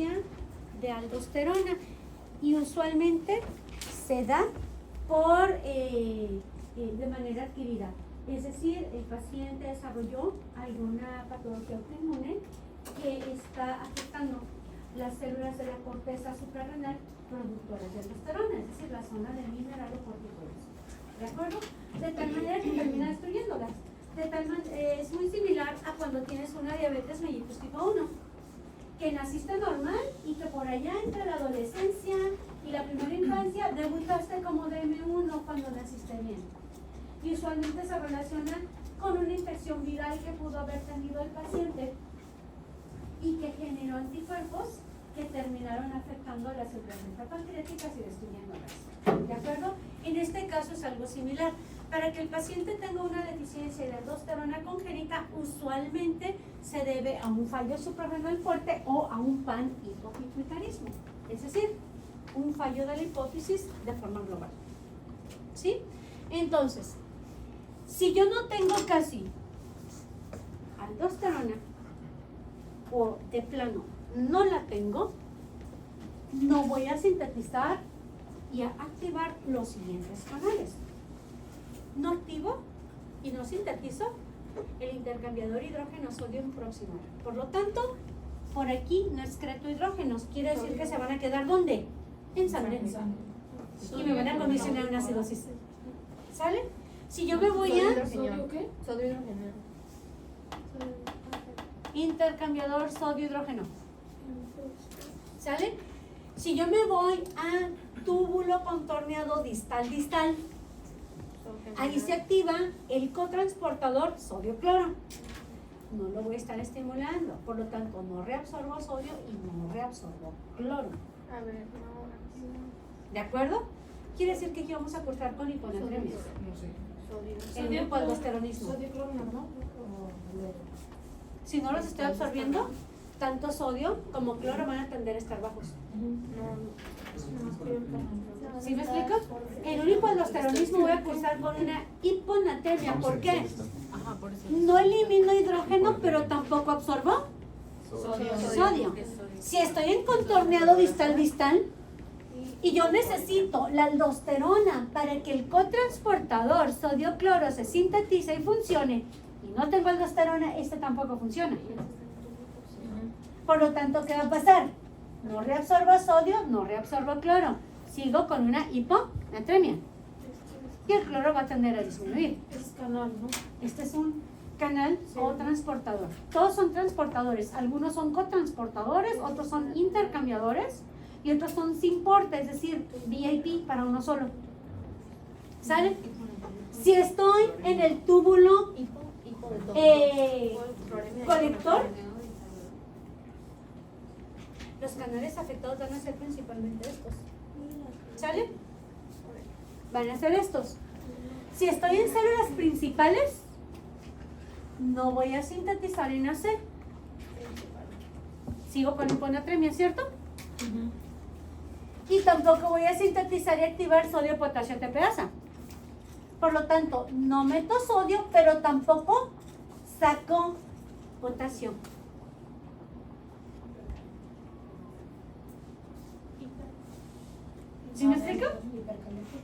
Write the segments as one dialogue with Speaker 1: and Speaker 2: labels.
Speaker 1: deficiencia de aldosterona y usualmente se da de manera adquirida. Es decir, el paciente desarrolló alguna patología autoinmune que está afectando las células de la corteza suprarrenal productoras de aldosterona, es decir, la zona del mineralocorticoide. ¿De acuerdo? De tal manera que termina destruyéndolas. Es muy similar a cuando tienes una diabetes mellitus tipo 1, que naciste normal y que por allá entre la adolescencia y la primera infancia debutaste como DM1 cuando naciste bien. Y usualmente se relaciona con una infección viral que pudo haber tenido el paciente y que generó anticuerpos que terminaron afectando las células pancreáticas y destruyéndolas. ¿De acuerdo? En este caso es algo similar. Para que el paciente tenga una deficiencia de aldosterona congénita, usualmente se debe a un fallo suprarrenal fuerte o a un panhipopituitarismo, es decir, un fallo de la hipófisis de forma global. ¿Sí? Entonces, si yo no tengo casi aldosterona o de plano no la tengo, no voy a sintetizar y a activar los siguientes canales. No activo y no sintetizo el intercambiador hidrógeno-sodio proximal. Por lo tanto, por aquí no excreto hidrógenos. Quiere decir que se van a quedar ¿dónde? En sangre. Y me van a condicionar una acidosis. ¿Sale? Si yo me voy a...
Speaker 2: ¿Sodio qué? Sodio hidrogenado.
Speaker 1: Intercambiador sodio-hidrógeno. ¿Sale? Si yo me voy a túbulo contorneado distal-distal, ahí se activa el cotransportador sodio-cloro. No lo voy a estar estimulando, por lo tanto no reabsorbo sodio y no reabsorbo cloro.
Speaker 2: A ver, no.
Speaker 1: ¿De acuerdo? Quiere decir que aquí vamos a cursar con hiponatremia.
Speaker 3: No sé.
Speaker 1: El hipoaldosteronismo.
Speaker 3: Sodio cloro normal,
Speaker 1: Si no los estoy absorbiendo, tanto sodio como cloro van a tender a estar bajos. ¿Sí me explico? En un hipoaldosteronismo voy a cursar con una hiponatremia. ¿Por qué?
Speaker 2: Ajá, por eso.
Speaker 1: No elimino hidrógeno, pero tampoco absorbo sodio. Si estoy en contorneado distal-distal y yo necesito la aldosterona para que el cotransportador sodio-cloro se sintetice y funcione, y no tengo aldosterona, este tampoco funciona. Por lo tanto, ¿qué va a pasar? No reabsorbo sodio, no reabsorbo cloro. Sigo con una hiponatremia. Y el cloro va a tender a disminuir.
Speaker 3: Es canal, ¿no?
Speaker 1: Este es un canal cotransportador. Todos son transportadores. Algunos son cotransportadores, otros son intercambiadores y otros son sin porte, es decir, VIP para uno solo. ¿Sale? Si estoy en el túbulo colector, los canales afectados van a ser principalmente estos. ¿Sale? Van a ser estos. Si estoy en células principales, no voy a sintetizar en AC. Sigo con hiponatremia, ¿cierto? Y tampoco voy a sintetizar y activar sodio, potasio, TPasa. Por lo tanto, no meto sodio, pero tampoco saco potasio. ¿Sí me explico?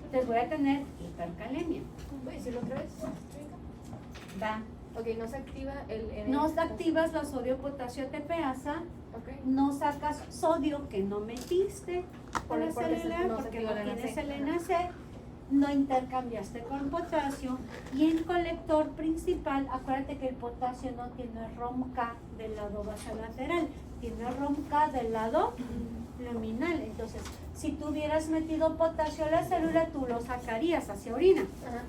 Speaker 1: Entonces voy a tener hipercalemia.
Speaker 2: ¿Voy a decirlo otra vez?
Speaker 1: Va.
Speaker 2: Ok, no se activa el...
Speaker 1: No activas la sodio, potasio, TPasa.
Speaker 2: Ok.
Speaker 1: No sacas sodio que no metiste por la
Speaker 2: Porque
Speaker 1: célula
Speaker 2: no se
Speaker 1: porque
Speaker 2: activa
Speaker 1: no
Speaker 2: la
Speaker 1: tienes
Speaker 2: NAC.
Speaker 1: el NAC. No intercambiaste con potasio. Y en colector principal, acuérdate que el potasio no tiene ROMK del lado basalateral, tiene ROMK del lado luminal. Entonces, si tú hubieras metido potasio a la célula, tú lo sacarías hacia orina.
Speaker 2: Ajá.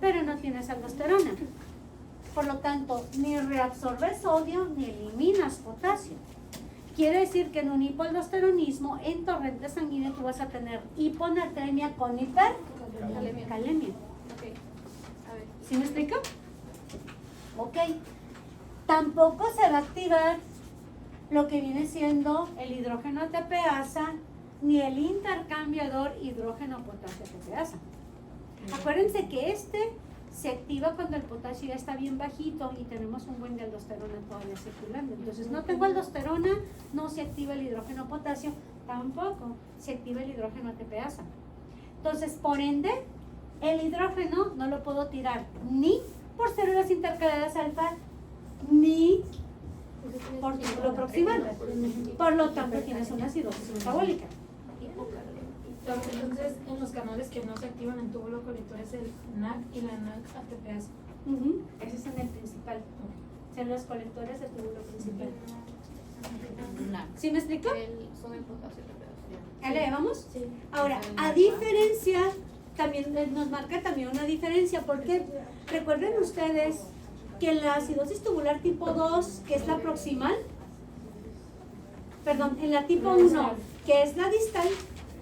Speaker 1: Pero no tienes aldosterona. Por lo tanto, ni reabsorbes sodio ni eliminas potasio. Quiere decir que en un hipoaldosteronismo, en torrente sanguíneo, tú vas a tener hiponatremia con hipercalemia.
Speaker 2: Ok. A ver.
Speaker 1: ¿Sí me explico? Ok. Tampoco se va a activar lo que viene siendo el hidrógeno TPasa ni el intercambiador hidrógeno-potasio TPasa. Acuérdense que este se activa cuando el potasio ya está bien bajito y tenemos un buen de aldosterona todavía circulando. Entonces no tengo aldosterona, no se activa el hidrógeno potasio, tampoco se activa el hidrógeno ATPasa. Entonces, por ende, el hidrógeno no lo puedo tirar ni por células intercaladas alfa, ni por túbulo proximal. Por lo tanto, tienes una acidosis metabólica.
Speaker 3: Entonces, en los canales que no se activan en túbulo colector es el NAC y la NAC ATPasa.
Speaker 1: Ese es en el principal. Células colectores del túbulo principal. ¿Sí me explico?
Speaker 2: El sodio, potasio, ATPasa.
Speaker 1: ¿Ya le llevamos?
Speaker 2: Sí.
Speaker 1: Ahora, a diferencia, también nos marca también una diferencia, porque recuerden ustedes que en la acidosis tubular tipo 2, que es la proximal, perdón, en la tipo 1, que es la distal,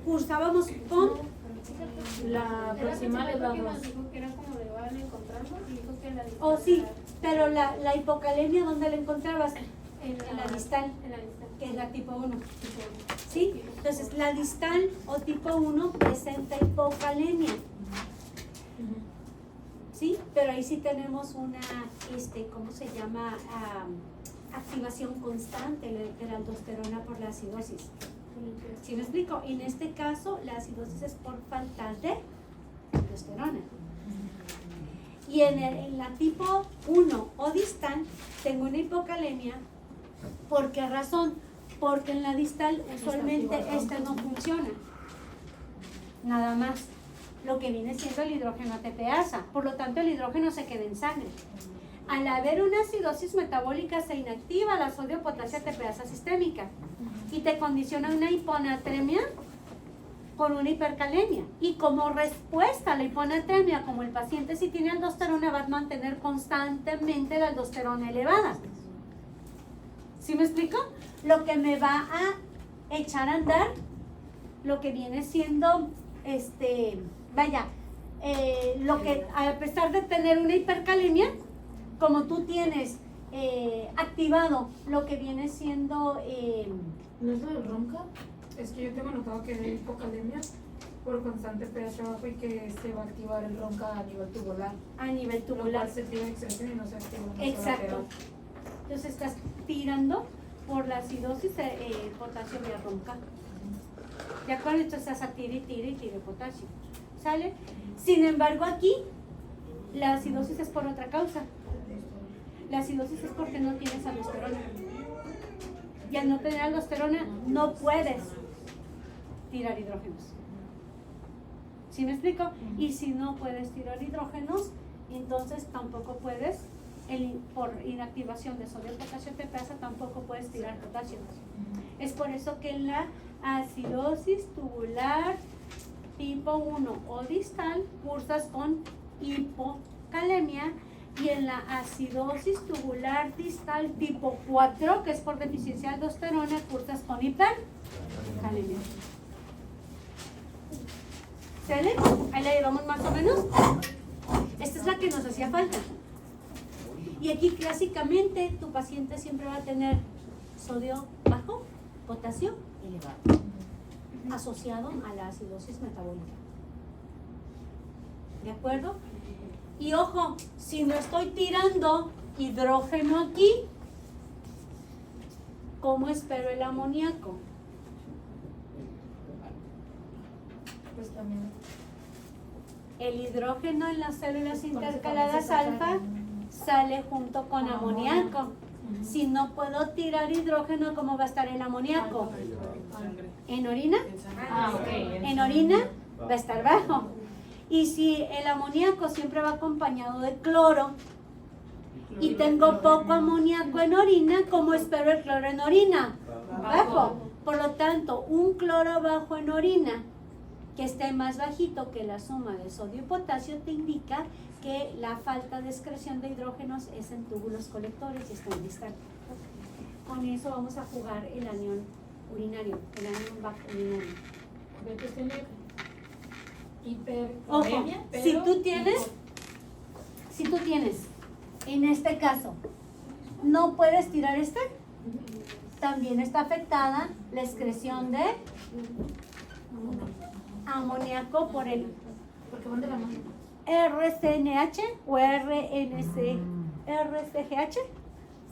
Speaker 1: cursábamos con
Speaker 3: La proximal es la 2.
Speaker 2: Que era como le van encontrando y dijo que la
Speaker 1: oh sí, pero la hipocalemia, ¿dónde la encontrabas?
Speaker 2: en
Speaker 1: La distal,
Speaker 2: En la distal.
Speaker 1: que es la tipo 1. ¿Sí? Entonces, la distal o tipo 1 presenta hipocalemia. ¿Sí? Pero ahí sí tenemos una, ¿cómo se llama? Activación constante de la aldosterona por la acidosis. ¿Sí me explico? En este caso, la acidosis es por falta de aldosterona. Y en la tipo 1 o distal, tengo una hipocalemia. ¿Por qué razón? Porque en la distal usualmente esta no funciona. Nada más. Lo que viene siendo el hidrógeno ATPasa. Por lo tanto, el hidrógeno se queda en sangre. Al haber una acidosis metabólica, se inactiva la sodio-potasio ATPasa sistémica y te condiciona una hiponatremia con una hipercalemia. Y como respuesta a la hiponatremia, como el paciente sí tiene aldosterona, va a mantener constantemente la aldosterona elevada. ¿Sí me explico? Lo que me va a echar a andar, lo que viene siendo, lo que a pesar de tener una hipercalemia, como tú tienes activado lo que viene siendo...
Speaker 3: ¿No es lo del ronca? Es que yo tengo notado que hay hipocalemia por constante pH bajo y que se va a activar el ronca a nivel tubular.
Speaker 1: a nivel
Speaker 3: Lo
Speaker 1: tubular.
Speaker 3: cual se activa excreción y no se activa una sola
Speaker 1: Exacto.
Speaker 3: pH.
Speaker 1: Entonces estás tirando por la acidosis potasio vía ronca. ¿De acuerdo? Entonces estás a tire y tire potasio. ¿Sale? Sin embargo, aquí la acidosis es por otra causa. La acidosis es porque no tienes aldosterona. Y al no tener aldosterona, no puedes tirar hidrógenos. ¿Sí me explico? Y si no puedes tirar hidrógenos, entonces tampoco puedes, por inactivación de sodio, potasio, ATPasa, tampoco puedes tirar potasio. Es por eso que en la acidosis tubular tipo 1 o distal cursas con hipocalemia, y en la acidosis tubular distal tipo 4, que es por deficiencia de aldosterona, cursas con hipercalemia. ¿Sale? Ahí la llevamos más o menos. Esta es la que nos hacía falta. Y aquí clásicamente tu paciente siempre va a tener sodio bajo, potasio elevado, asociado a la acidosis metabólica. ¿De acuerdo? Y ojo, si no estoy tirando hidrógeno aquí, ¿cómo espero el amoníaco?
Speaker 3: Pues también.
Speaker 1: El hidrógeno en las células intercaladas alfa sale junto con amoníaco. Si no puedo tirar hidrógeno, ¿cómo va a estar el amoníaco? ¿En orina? En orina va a estar bajo. Y si el amoníaco siempre va acompañado de cloro y tengo poco amoníaco en orina, ¿cómo espero el cloro en orina? Bajo. Por lo tanto, un cloro bajo en orina que esté más bajito que la suma de sodio y potasio te indica que la falta de excreción de hidrógenos es en túbulos colectores y está en distal. Con eso vamos a jugar el anión urinario, el anión bajo urinario.
Speaker 3: Entonces tiene
Speaker 1: Ojo,
Speaker 3: hipercalemia, pero
Speaker 1: si tú tienes, en este caso, no puedes tirar también está afectada la excreción de amoníaco por el...
Speaker 3: porque van de la mano.
Speaker 1: RCNH o RCGH.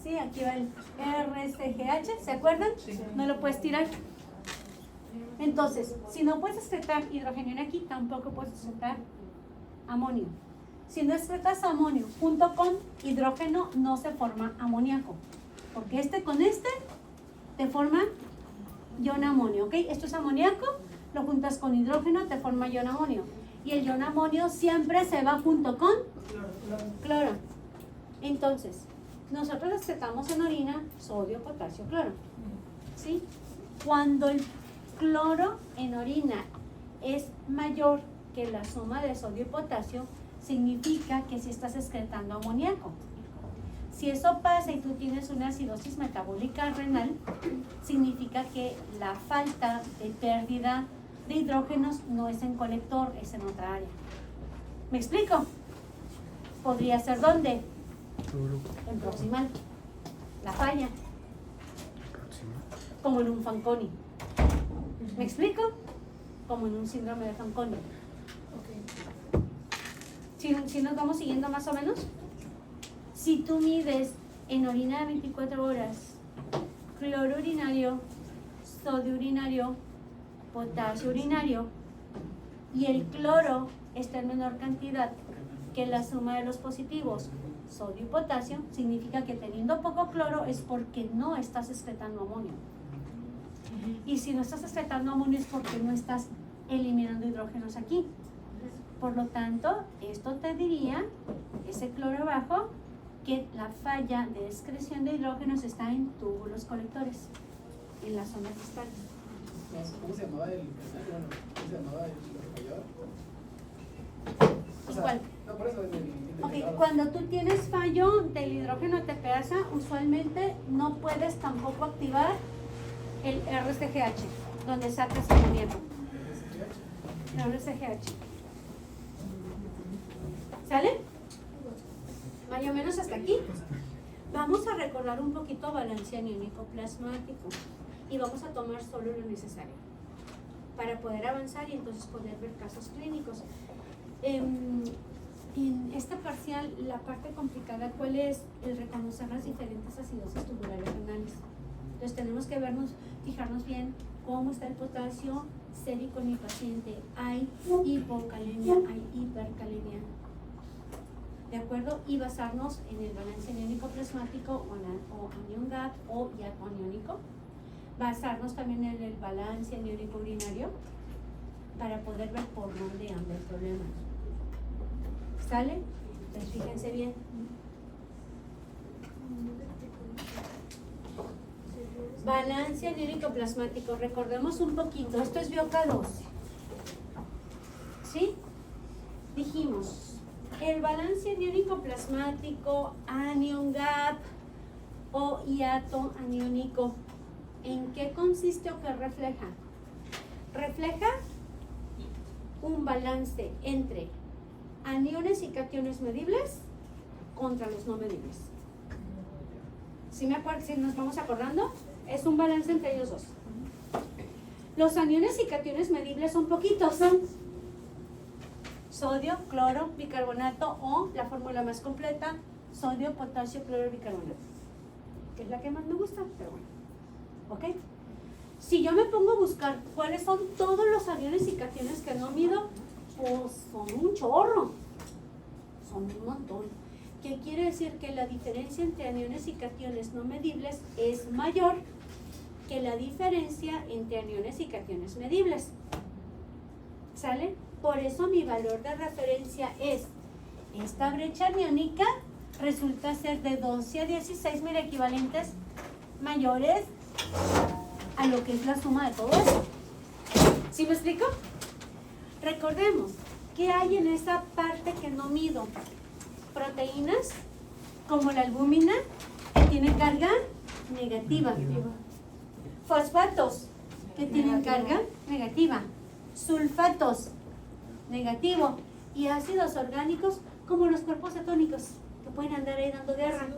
Speaker 1: Sí, aquí va el RCGH, ¿se acuerdan?
Speaker 2: Sí.
Speaker 1: No lo puedes tirar. Entonces, si no puedes excretar hidrógeno en aquí, tampoco puedes excretar amonio. Si no excretas amonio junto con hidrógeno, no se forma amoníaco. Porque este con este te forma ion amonio, ¿ok? Esto es amoníaco, lo juntas con hidrógeno, te forma ion amonio. Y el ion amonio siempre se va junto con cloro. Entonces, nosotros excretamos en orina sodio, potasio, cloro. ¿Sí? Cuando el cloro en orina es mayor que la suma de sodio y potasio, significa que si estás excretando amoníaco. Si eso pasa y tú tienes una acidosis metabólica renal, significa que la falta de pérdida de hidrógenos no es en colector, es en otra área. ¿Me explico? Podría ser ¿dónde? En proximal. La falla. Como en un Fanconi. ¿Me explico? Como en un síndrome de Fanconi. Si nos vamos siguiendo más o menos. Si tú mides en orina de 24 horas cloro urinario, sodio urinario, potasio urinario y el cloro está en menor cantidad que la suma de los positivos, sodio y potasio, significa que teniendo poco cloro es porque no estás excretando amonio. Y si no estás excretando amonio es porque no estás eliminando hidrógenos aquí. Por lo tanto, esto te diría, ese cloro bajo, que la falla de excreción de hidrógenos está en túbulos colectores, en la zona distal.
Speaker 4: ¿Cómo se llamaba el canal? ¿Cómo se llamaba el fallo?
Speaker 1: ¿Cuál?
Speaker 4: No, por eso
Speaker 1: Ok, cuando tú tienes fallo del hidrógeno TPasa, usualmente no puedes tampoco activar el RCGH, donde sacas el amoníaco. RCGH. ¿Sale? Más o menos hasta aquí. Vamos a recordar un poquito balance aniónico plasmático y vamos a tomar solo lo necesario para poder avanzar y entonces poder ver casos clínicos. En esta parcial, la parte complicada, ¿cuál es? El reconocer las diferentes acidosis tubulares renales. Entonces tenemos que fijarnos bien cómo está el potasio sérico en mi paciente. Hay hipocalemia, hay hipercalemia. ¿De acuerdo? Y basarnos en el balance aniónico plasmático o anion GAP o hiato aniónico. Basarnos también en el balance aniónico urinario para poder ver por dónde anda el problema. ¿Sale? Entonces fíjense bien. Balance aniónico plasmático. Recordemos un poquito. Esto es BioK12. ¿Sí? Dijimos. El balance aniónico plasmático, anion GAP o hiato aniónico, ¿en qué consiste o qué refleja? Refleja un balance entre aniones y cationes medibles contra los no medibles. ¿Sí me acuerdo? ¿Sí nos vamos acordando? Es un balance entre ellos dos. Los aniones y cationes medibles son poquitos, son sodio, cloro, bicarbonato o la fórmula más completa, sodio, potasio, cloro, bicarbonato, que es la que más me gusta, pero bueno, ¿ok? Si yo me pongo a buscar cuáles son todos los aniones y cationes que no mido, pues son un chorro, son un montón. ¿Qué quiere decir? Que la diferencia entre aniones y cationes no medibles es mayor que la diferencia entre aniones y cationes medibles. ¿Sale? Por eso mi valor de referencia es esta brecha aniónica resulta ser de 12 a 16 mil equivalentes mayores a lo que es la suma de todo eso. ¿Sí me explico? Recordemos, ¿qué hay en esa parte que no mido? Proteínas como la albúmina que tienen carga negativa. Fosfatos que tienen carga negativa. Sulfatos negativo y ácidos orgánicos como los cuerpos cetónicos que pueden andar ahí dando guerra,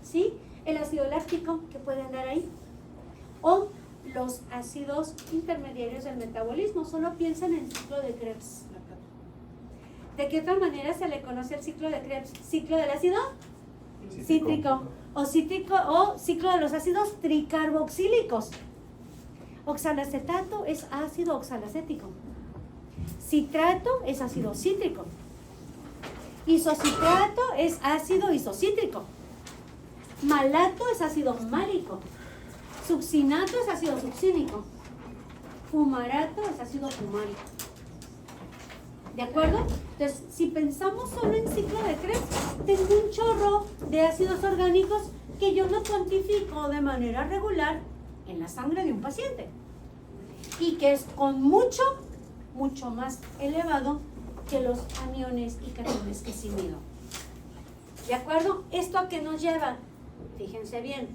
Speaker 1: ¿sí? El ácido láctico que puede andar ahí o los ácidos intermediarios del metabolismo. Solo piensen en el ciclo de Krebs. ¿De qué otra manera se le conoce el ciclo de Krebs? ¿Ciclo del ácido? Cítrico. O ciclo de los ácidos tricarboxílicos. Oxalacetato es ácido oxalacético. Citrato es ácido cítrico. Isocitrato es ácido isocítrico. Malato es ácido málico. Succinato es ácido succínico. Fumarato es ácido fumárico. ¿De acuerdo? Entonces, si pensamos solo en ciclo de Krebs, tengo un chorro de ácidos orgánicos que yo no cuantifico de manera regular en la sangre de un paciente. Y que es con mucho más elevado que los aniones y cationes que sí mido. ¿De acuerdo? ¿Esto a qué nos lleva? Fíjense bien.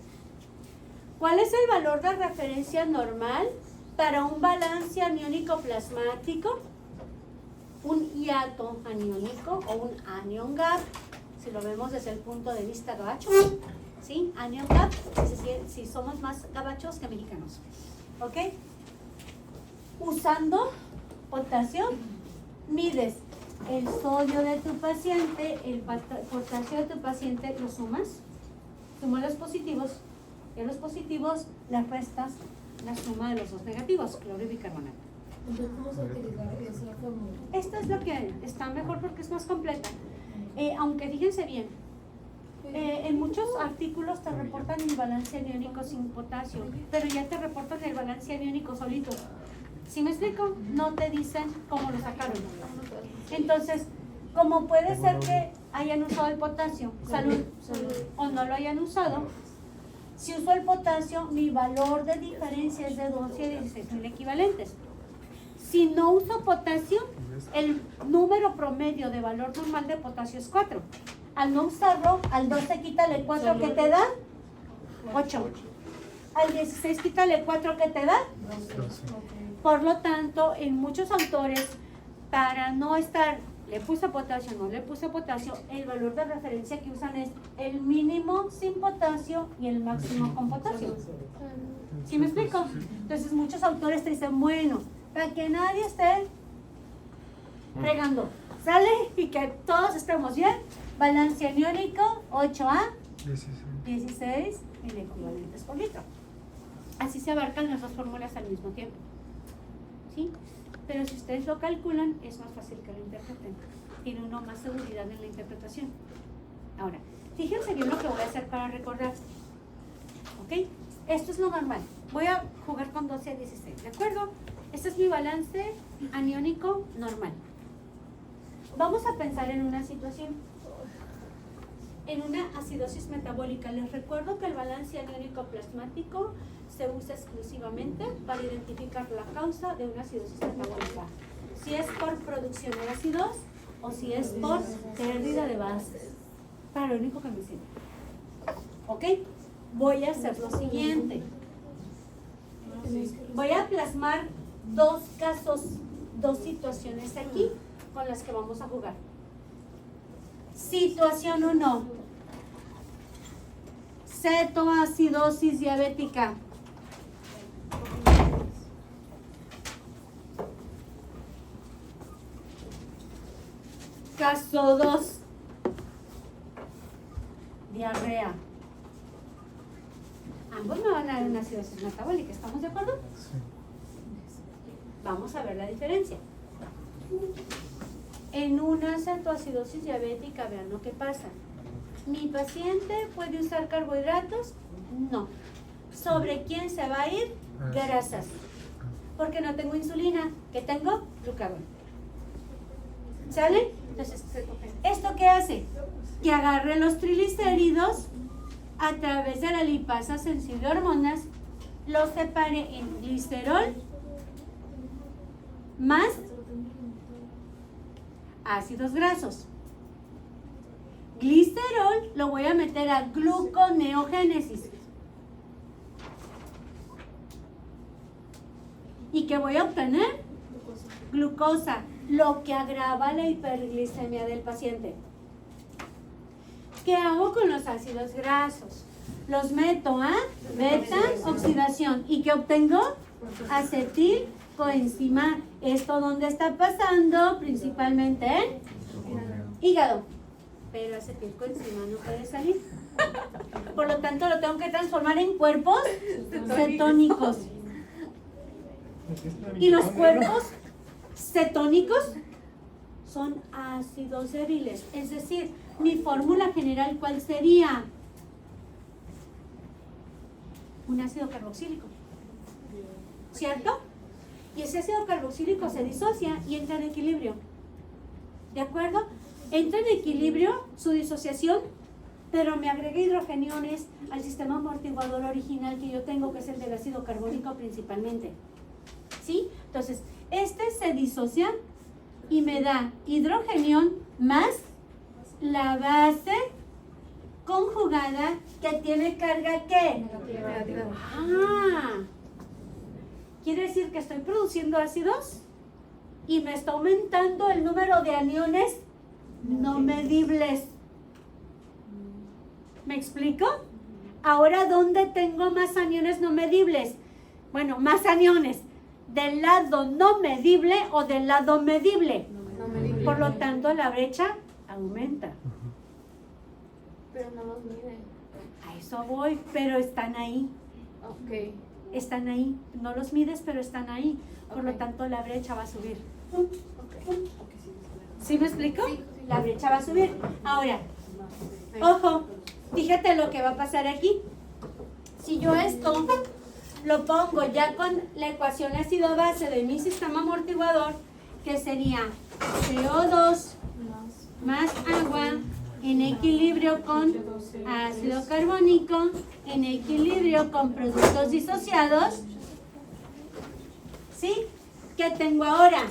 Speaker 1: ¿Cuál es el valor de referencia normal para un balance aniónico plasmático? Un hiato aniónico o un anion gap, si lo vemos desde el punto de vista gabacho, ¿sí? Anion gap, es decir, si somos más gabachos que mexicanos, ¿ok? Usando potasio, mides el sodio de tu paciente, el potasio de tu paciente, lo sumas los positivos, y a los positivos les restas la suma de los dos negativos, cloro y bicarbonato.
Speaker 3: Entonces, ¿cómo se utiliza esa fórmula?
Speaker 1: Esta es lo que está mejor porque es más completa. Aunque fíjense bien, en muchos artículos te reportan el balance aniónico sin potasio, pero ya te reportan el balance aniónico solito. ¿Sí me explico? No te dicen cómo lo sacaron. Entonces, como puede ser que hayan usado el potasio, salud, o no lo hayan usado, si uso el potasio, mi valor de diferencia es de 12 a 16.000 equivalentes. Si no uso potasio, el número promedio de valor normal de potasio es 4. Al no usarlo, al 12 quítale 4 que te da 8. Al 16 quítale 4 que te da 12. Por lo tanto, en muchos autores, para no estar, le puse potasio, no le puse potasio, el valor de referencia que usan es el mínimo sin potasio y el máximo con potasio. ¿Sí me explico? Entonces muchos autores te dicen, bueno, para que nadie esté fregando, ¿sale? Y que todos estemos bien, balance aniónico 8A 16 en equivalentes por litro. Así se abarcan las dos fórmulas al mismo tiempo, ¿sí? Pero si ustedes lo calculan, es más fácil que lo interpreten. Tiene uno más seguridad en la interpretación. Ahora, fíjense bien lo que voy a hacer para recordar. ¿Ok? Esto es lo normal. Voy a jugar con 12 a 16, ¿de acuerdo? Este es mi balance aniónico normal. Vamos a pensar en una situación. En una acidosis metabólica. Les recuerdo que el balance aniónico plasmático se usa exclusivamente para identificar la causa de una acidosis metabólica. Si es por producción de ácidos o si es por pérdida de bases. Para lo único que me sirve. ¿Ok? Voy a hacer lo siguiente. Voy a plasmar dos casos, dos situaciones aquí con las que vamos a jugar. Situación 1. Cetoacidosis diabética. Caso 2. Diarrea. Ambos me van a dar una acidosis metabólica, ¿estamos de acuerdo? Sí. Vamos a ver la diferencia. En una cetoacidosis diabética, vean lo que pasa. ¿Mi paciente puede usar carbohidratos? No. ¿Sobre quién se va a ir? Grasas. Porque no tengo insulina. ¿Qué tengo? Glucagón. ¿Sale? Entonces, ¿esto qué hace? Que agarre los triglicéridos a través de la lipasa sensible a hormonas, los separe en glicerol más ácidos grasos. Glicerol lo voy a meter a gluconeogénesis. ¿Y qué voy a obtener? Glucosa, lo que agrava la hiperglicemia del paciente. ¿Qué hago con los ácidos grasos? Los meto a beta oxidación. ¿Y qué obtengo? Acetil coenzima. ¿Esto dónde está pasando? Principalmente en Hígado. Pero acetilcoenzima no puede salir. Por lo tanto, lo tengo que transformar en cuerpos cetónicos. Y los cuerpos cetónicos son ácidos débiles. Es decir, mi fórmula general, ¿cuál sería? Un ácido carboxílico. ¿Cierto? Y ese ácido carboxílico se disocia y entra en equilibrio. ¿De acuerdo? Entra en equilibrio su disociación, pero me agrega hidrogeniones al sistema amortiguador original que yo tengo, que es el del ácido carbónico principalmente. ¿Sí? Entonces, este se disocia y me da hidrogenión más la base conjugada que tiene carga ¿qué?
Speaker 2: Negativa.
Speaker 1: Ah, quiere decir que estoy produciendo ácidos y me está aumentando el número de aniones no medibles. ¿Me explico? Ahora, ¿dónde tengo más aniones no medibles? Bueno, más aniones. ¿Del lado no medible o del lado medible?
Speaker 2: No medible.
Speaker 1: Por lo tanto, la brecha aumenta.
Speaker 2: Pero no los mide.
Speaker 1: A eso voy, pero están ahí.
Speaker 2: Ok.
Speaker 1: Están ahí. No los mides, pero están ahí. Por lo
Speaker 2: Ok.
Speaker 1: tanto, la brecha va a subir.
Speaker 2: Ok.
Speaker 1: ¿Sí me explico?
Speaker 2: Sí.
Speaker 1: La brecha va a subir. Ahora, ojo, fíjate lo que va a pasar aquí. Si yo esto lo pongo ya con la ecuación ácido-base de mi sistema amortiguador, que sería CO2 más agua en equilibrio con ácido carbónico, en equilibrio con productos disociados. ¿Sí? ¿Qué tengo ahora?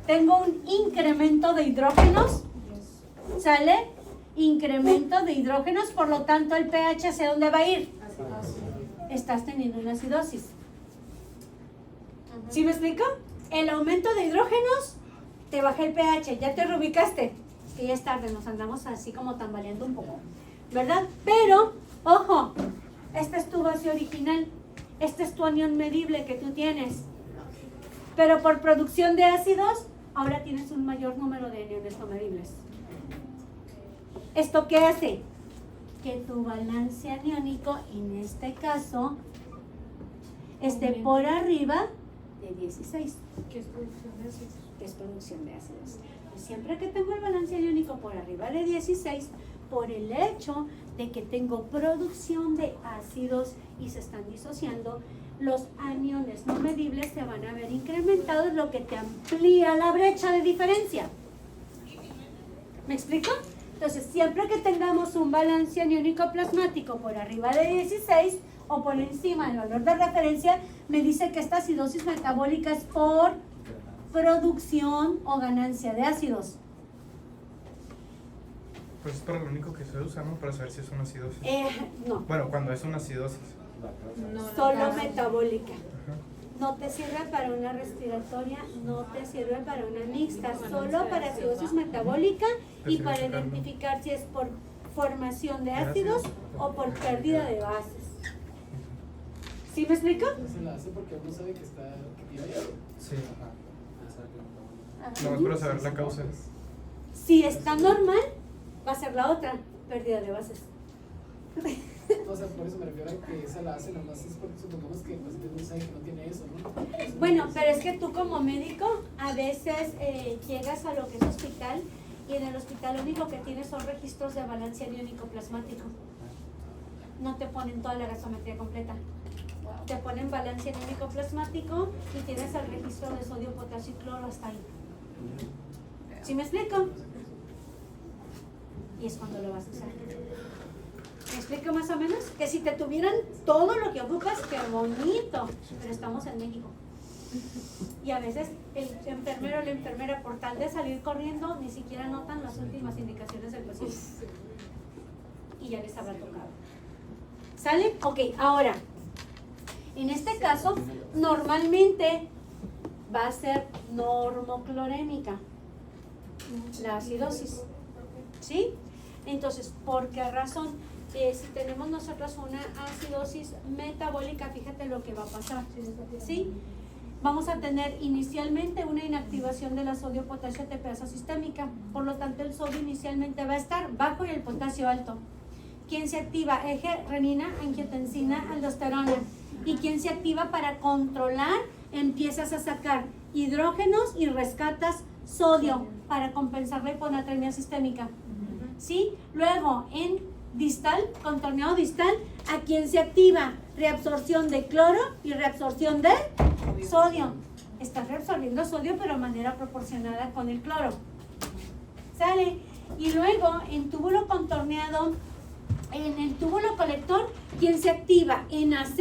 Speaker 1: Tengo un incremento de hidrógenos. ¿Sale? Incremento de hidrógenos, por lo tanto el pH ¿hacia dónde va a ir? Estás teniendo una acidosis. ¿Sí me explico? El aumento de hidrógenos te baja el pH, ya te reubicaste. Es que ya es tarde, nos andamos así como tambaleando un poco, ¿verdad? Pero, ojo, esta es tu base original, este es tu anión medible que tú tienes. Pero por producción de ácidos, ahora tienes un mayor número de aniones no medibles. ¿Esto qué hace? Que tu balance aniónico, en este caso, esté por arriba de 16,
Speaker 3: ¿Qué es producción de ácidos?
Speaker 1: que es producción de ácidos. Pues siempre que tengo el balance aniónico por arriba de 16, por el hecho de que tengo producción de ácidos y se están disociando, los aniones no medibles se van a ver incrementados, lo que te amplía la brecha de diferencia. ¿Me explico? Entonces, siempre que tengamos un balance aniónico plasmático por arriba de 16 o por encima del valor de referencia, me dice que esta acidosis metabólica es por producción o ganancia de ácidos.
Speaker 5: Pues es para lo único que se usa, ¿no? Para saber si es una acidosis.
Speaker 1: No,
Speaker 5: Bueno, cuando es una acidosis.
Speaker 1: solo metabólica.
Speaker 5: Ajá.
Speaker 1: No te sirve para una respiratoria, no te sirve para una mixta, solo para acidosis metabólica y para identificar si es por formación de ácidos o por pérdida de bases. ¿Sí me explico?
Speaker 4: Se la hace porque uno sabe que tiene hierro.
Speaker 5: Sí.
Speaker 1: Ajá.
Speaker 5: No, es para saber la causa.
Speaker 1: Si está normal, va a ser la otra, pérdida de bases.
Speaker 4: O sea, por eso me refiero a que esa la hace, nomás es porque supongamos que el paciente no sabe que no tiene eso, ¿no? Eso
Speaker 1: Bueno,
Speaker 4: no
Speaker 1: pero es que tú como médico a veces llegas a lo que es hospital y en el hospital lo único que tienes son registros de balance aniónico plasmático. No te ponen toda la gasometría completa. Te ponen balance aniónico plasmático y tienes el registro de sodio, potasio y cloro hasta ahí. ¿Sí me explico? Y es cuando lo vas a usar. ¿Me explico más o menos? Que si te tuvieran todo lo que ocupas, qué bonito. Pero estamos en México. Y a veces el enfermero o la enfermera, por tal de salir corriendo, ni siquiera notan las últimas indicaciones del paciente. Y ya les habrá tocado. ¿Sale? Ok, ahora, en este caso, normalmente va a ser normoclorémica la acidosis. ¿Sí? Entonces, ¿por qué razón? Si tenemos nosotros una acidosis metabólica, fíjate lo que va a pasar. ¿Sí? vamos a tener inicialmente una inactivación de la sodio-potasio ATPasa sistémica. Por lo tanto, el sodio inicialmente va a estar bajo y el potasio alto. ¿Quién se activa? Eje renina, angiotensina, aldosterona. ¿Y quién se activa para controlar? Empiezas a sacar hidrógenos y rescatas sodio para compensar la hiponatremia sistémica. ¿Sí? Luego, en distal, contorneado distal, ¿a quién se activa? Reabsorción de cloro y reabsorción de sodio. Estás reabsorbiendo sodio, pero de manera proporcionada con el cloro. ¿Sale? Y luego, en túbulo contorneado, en el túbulo colector, ¿quién se activa? NAC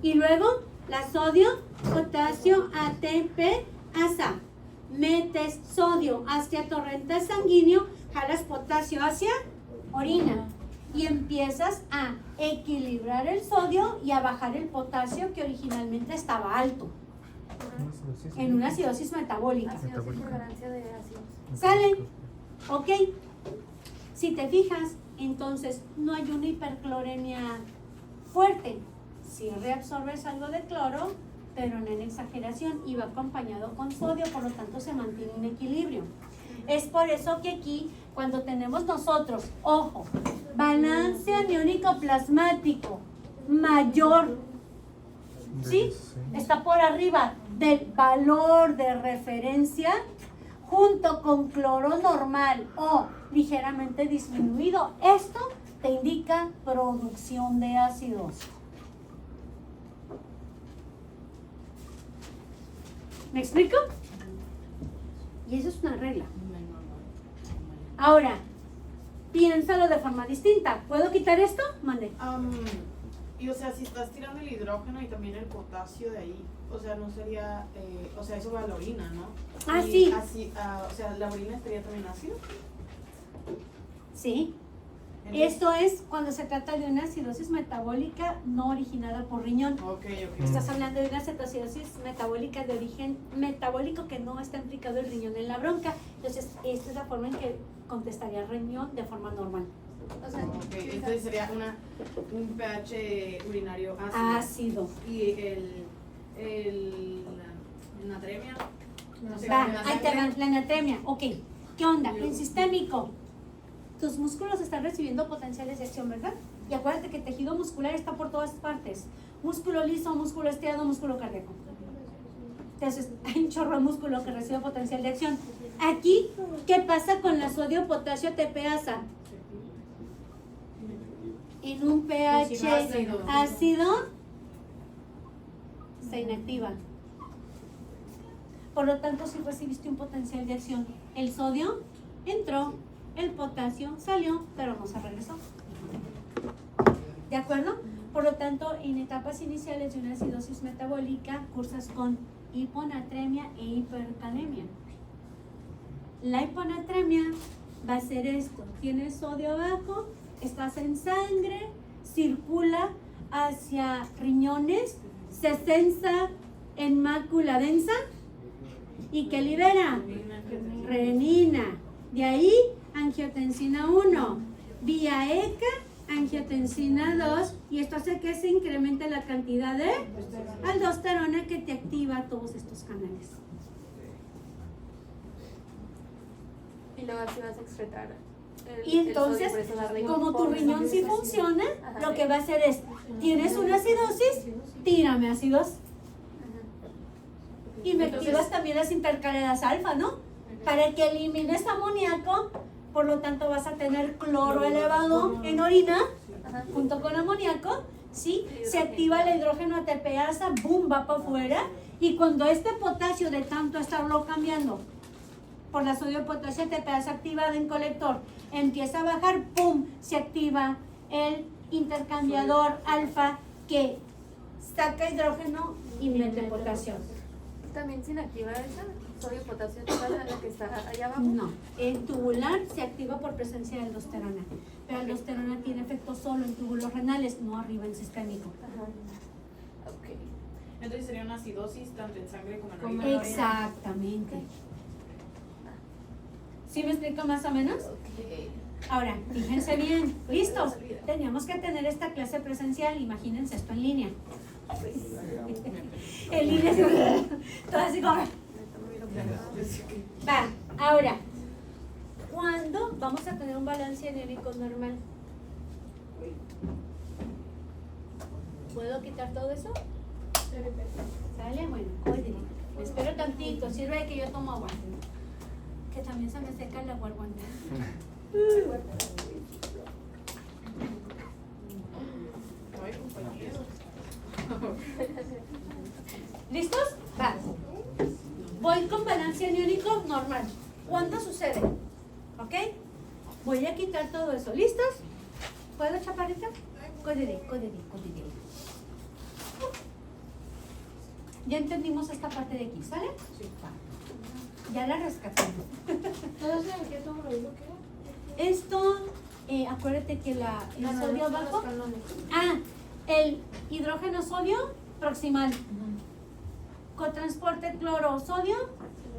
Speaker 1: y luego la sodio, potasio, ATPasa. Metes sodio hacia torrente sanguíneo, jalas potasio hacia orina y empiezas a equilibrar el sodio y a bajar el potasio que originalmente estaba alto en una acidosis metabólica.
Speaker 2: Acidosis por ganancia de ácidos.
Speaker 1: ¿Sale? ¿Ok? Si te fijas, entonces no hay una hipercloremia fuerte. Si reabsorbes algo de cloro, pero no en exageración y va acompañado con sodio, por lo tanto se mantiene un equilibrio. Es por eso que aquí, cuando tenemos nosotros, ojo, balance aniónico plasmático mayor, ¿sí? Está por arriba del valor de referencia junto con cloro normal o ligeramente disminuido. Esto te indica producción de ácidos. ¿Me explico? Y eso es una regla. Ahora, piénsalo de forma distinta. ¿Puedo quitar esto? Mande.
Speaker 6: Y o sea, si estás tirando el hidrógeno y también el potasio de ahí, o sea, no sería, o sea, eso va a la orina, ¿no?
Speaker 1: Ah,
Speaker 6: Y
Speaker 1: sí.
Speaker 6: Así, o sea, ¿la orina estaría también ácido?
Speaker 1: Sí.
Speaker 6: Entonces-
Speaker 1: Esto es cuando se trata de una acidosis metabólica no originada por riñón.
Speaker 6: Ok.
Speaker 1: Estás hablando de una cetoacidosis metabólica de origen metabólico que no está implicado el riñón en la bronca. Entonces, esta es la forma en que contestaría el riñón de forma normal.
Speaker 2: O sea,
Speaker 6: Ok, entonces sería un pH urinario ácido.
Speaker 1: Ácido.
Speaker 6: Y la natremia. No sé,
Speaker 1: Va,
Speaker 6: la
Speaker 1: ahí te
Speaker 6: sangre.
Speaker 1: va, la anatemia. Ok, ¿qué onda? En sistémico, tus músculos están recibiendo potenciales de acción, ¿verdad? Y acuérdate que el tejido muscular está por todas partes. Músculo liso, músculo estirado, músculo cardíaco. Entonces, hay un chorro de músculo que recibe potencial de acción. Aquí, ¿qué pasa con la sodio-potasio ATPasa? En un pH
Speaker 6: Ácido.
Speaker 1: ácido se inactiva. Por lo tanto, si recibiste un potencial de acción, el sodio entró, el potasio salió, pero no se regresó. ¿De acuerdo? Por lo tanto, en etapas iniciales de una acidosis metabólica, cursas con hiponatremia e hipercalemia. La hiponatremia va a ser esto: tienes sodio bajo, estás en sangre, circula hacia riñones, se sensa en mácula densa y que libera renina. De ahí, angiotensina 1, vía ECA, angiotensina 2, y esto hace que se incremente la cantidad de aldosterona que te activa todos estos canales.
Speaker 2: y luego así vas a excretar
Speaker 1: Y entonces,
Speaker 2: por eso la riñón
Speaker 1: como tu
Speaker 2: por
Speaker 1: riñón sí
Speaker 2: esa
Speaker 1: funciona,
Speaker 2: Ajá.
Speaker 1: lo que va a hacer es, tienes una acidosis, tírame ácidos. Y me activas también las intercaladas alfa, ¿no? Para que elimines amoníaco, por lo tanto vas a tener cloro elevado en orina,
Speaker 2: Ajá.
Speaker 1: junto con amoníaco, ¿sí? Se activa el hidrógeno ATPasa, boom, va para afuera. Y cuando este potasio de tanto estarlo cambiando por la sodio potasio ATPasa activada en colector empieza a bajar, pum, se activa el intercambiador alfa que saca hidrógeno y mete potasio.
Speaker 2: También se inactiva esa sodio potasio, la que está allá abajo.
Speaker 1: No, el tubular se activa por presencia de aldosterona, pero la aldosterona tiene efecto solo en túbulos renales, no arriba en sistémico.
Speaker 2: Ajá. Ok.
Speaker 6: Entonces sería una acidosis tanto en sangre como en orina.
Speaker 1: Exactamente. ¿Sí me explico más o menos?
Speaker 2: Ok.
Speaker 1: Ahora, fíjense bien, listos. Teníamos que tener esta clase presencial, imagínense esto en línea. El INE así, todo así como. Va, ahora, ¿cuándo vamos a tener un balance anémico normal? ¿Puedo quitar todo eso? ¿Sale? Bueno, oye, me espero tantito, sirve de que yo tomo agua. Que también se me seca la garganta.
Speaker 6: Ay, compañeros.
Speaker 1: ¿Listos? Va. Voy con balance aniónico normal. ¿Cuándo sucede? ¿Ok? Voy a quitar todo eso. ¿Listos? ¿Puedo, chaparrita? Codiri. Ya entendimos esta parte de aquí, ¿sale?
Speaker 6: Sí.
Speaker 1: Va. Ya la rescatamos.
Speaker 3: Entonces, ¿en qué tomo lo digo que
Speaker 1: Esto, acuérdate que el sodio bajo. El hidrógeno sodio proximal. Cotransporte cloro sodio,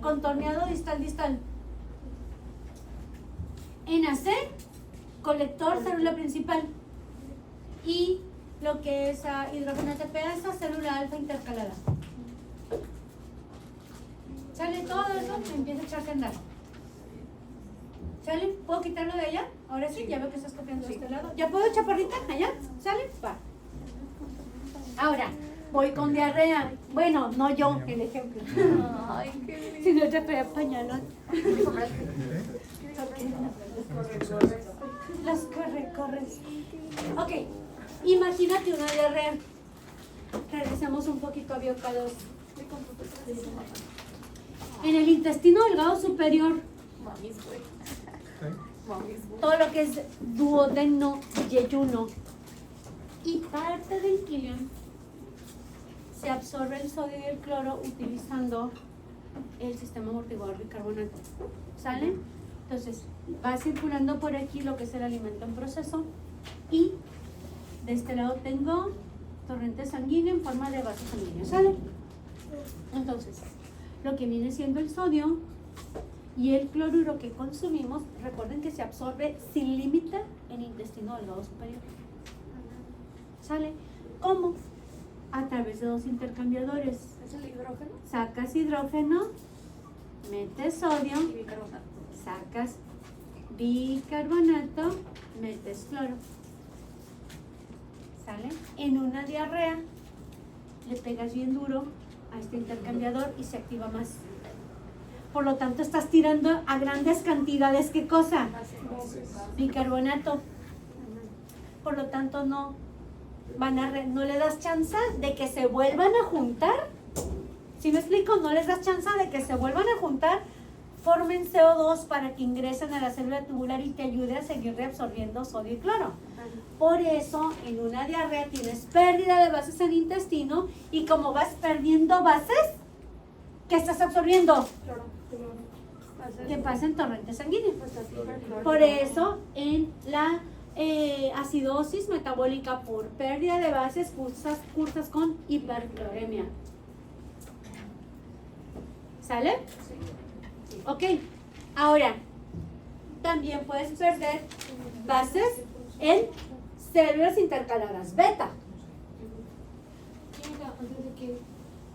Speaker 1: contorneado distal. NAC, colector, célula principal. Y lo que es hidrógeno ATP, esa célula alfa intercalada. ¿Sale todo eso? Me empieza a echar a andar. ¿Sale? ¿Puedo quitarlo de allá? Ahora sí, ya veo que estás copiando de este lado. ¿Ya puedo, chaparrita? ¿Allá? ¿Sale? Va. Ahora, voy con diarrea. Bueno, no yo, el ejemplo.
Speaker 2: Ay, qué lindo.
Speaker 1: Si no te traía pañalón. Los corres. Ok, imagínate una diarrea. Regresamos un poquito a Bioca2. En el intestino delgado superior,
Speaker 2: Mamis, güey.
Speaker 5: ¿Sí?
Speaker 2: Mamis, güey.
Speaker 1: todo lo que es duodeno, yeyuno y parte del quilión, se absorbe el sodio y el cloro utilizando el sistema amortiguador bicarbonato. ¿Sale? Entonces, va circulando por aquí lo que es el alimento en proceso y de este lado tengo torrente sanguíneo en forma de vaso sanguíneo. ¿Sale? Entonces, lo que viene siendo el sodio y el cloruro que consumimos, recuerden que se absorbe sin límite en intestino delgado superior. ¿Sale? ¿Cómo? A través de dos intercambiadores.
Speaker 2: ¿Es el hidrógeno?
Speaker 1: Sacas hidrógeno, metes sodio,
Speaker 2: Y bicarbonato.
Speaker 1: sacas bicarbonato, metes cloro. ¿Sale? En una diarrea le pegas bien duro a este intercambiador y se activa más. Por lo tanto, estás tirando a grandes cantidades, ¿qué cosa? Bicarbonato. Por lo tanto, no le das chance de que se vuelvan a juntar. ¿Sí me explico? No les das chance de que se vuelvan a juntar, formen CO2 para que ingresen a la célula tubular y te ayude a seguir reabsorbiendo sodio y cloro. Por eso, en una diarrea tienes pérdida de bases en el intestino y como vas perdiendo bases, ¿qué estás absorbiendo? Que pasa en torrente sanguíneo. Por eso, en la acidosis metabólica por pérdida de bases, cursas con hipercloremia. ¿Sale? Ok. Ahora, también puedes perder bases en células intercaladas beta.
Speaker 3: Antes de que,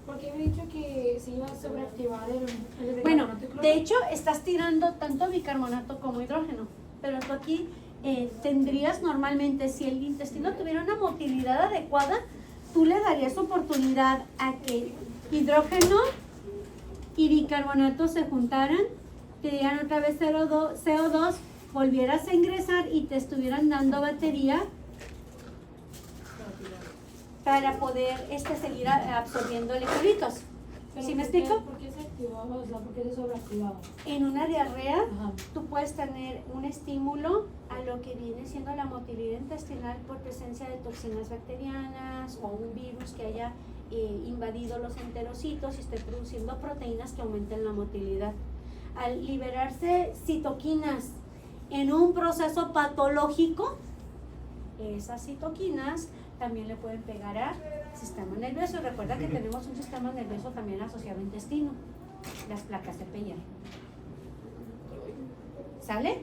Speaker 3: porque me he dicho que se iba a sobreactivar el
Speaker 1: Bueno,
Speaker 3: bicarbonato y cloro.
Speaker 1: de hecho, estás tirando tanto bicarbonato como hidrógeno. Pero tú aquí tendrías normalmente, si el intestino tuviera una motilidad adecuada, tú le darías oportunidad a que hidrógeno y bicarbonato se juntaran, te dieran otra vez CO2, volvieras a ingresar y te estuvieran dando batería para poder seguir absorbiendo electrolitos.
Speaker 3: Pero
Speaker 1: ¿Sí me
Speaker 3: ¿por qué-
Speaker 1: explico?
Speaker 3: ¿Por qué se activaba? O sea, ¿por qué se sobreactivaba?
Speaker 1: En una diarrea,
Speaker 3: Ajá.
Speaker 1: tú puedes tener un estímulo a lo que viene siendo la motilidad intestinal por presencia de toxinas bacterianas o un virus que haya invadido los enterocitos y esté produciendo proteínas que aumenten la motilidad. Al liberarse citoquinas en un proceso patológico, esas citoquinas también le pueden pegar al sistema nervioso. Y recuerda que tenemos un sistema nervioso también asociado al intestino, las placas de Peyer. ¿Sale?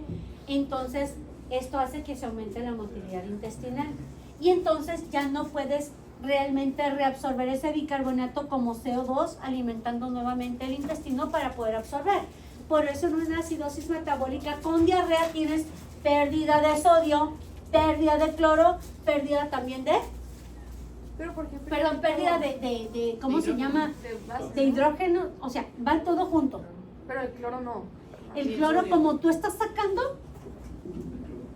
Speaker 1: Entonces, esto hace que se aumente la motilidad intestinal. Y entonces ya no puedes realmente reabsorber ese bicarbonato como CO2, alimentando nuevamente el intestino para poder absorber. Por eso en una acidosis metabólica con diarrea tienes pérdida de sodio, pérdida de cloro, pérdida también de,
Speaker 2: Pero por ejemplo,
Speaker 1: perdón, pérdida de ¿cómo se llama?
Speaker 2: de base,
Speaker 1: De hidrógeno, o sea, van todo junto.
Speaker 2: pero el cloro no.
Speaker 1: El
Speaker 6: Y el
Speaker 1: cloro,
Speaker 6: sodio.
Speaker 1: como tú estás sacando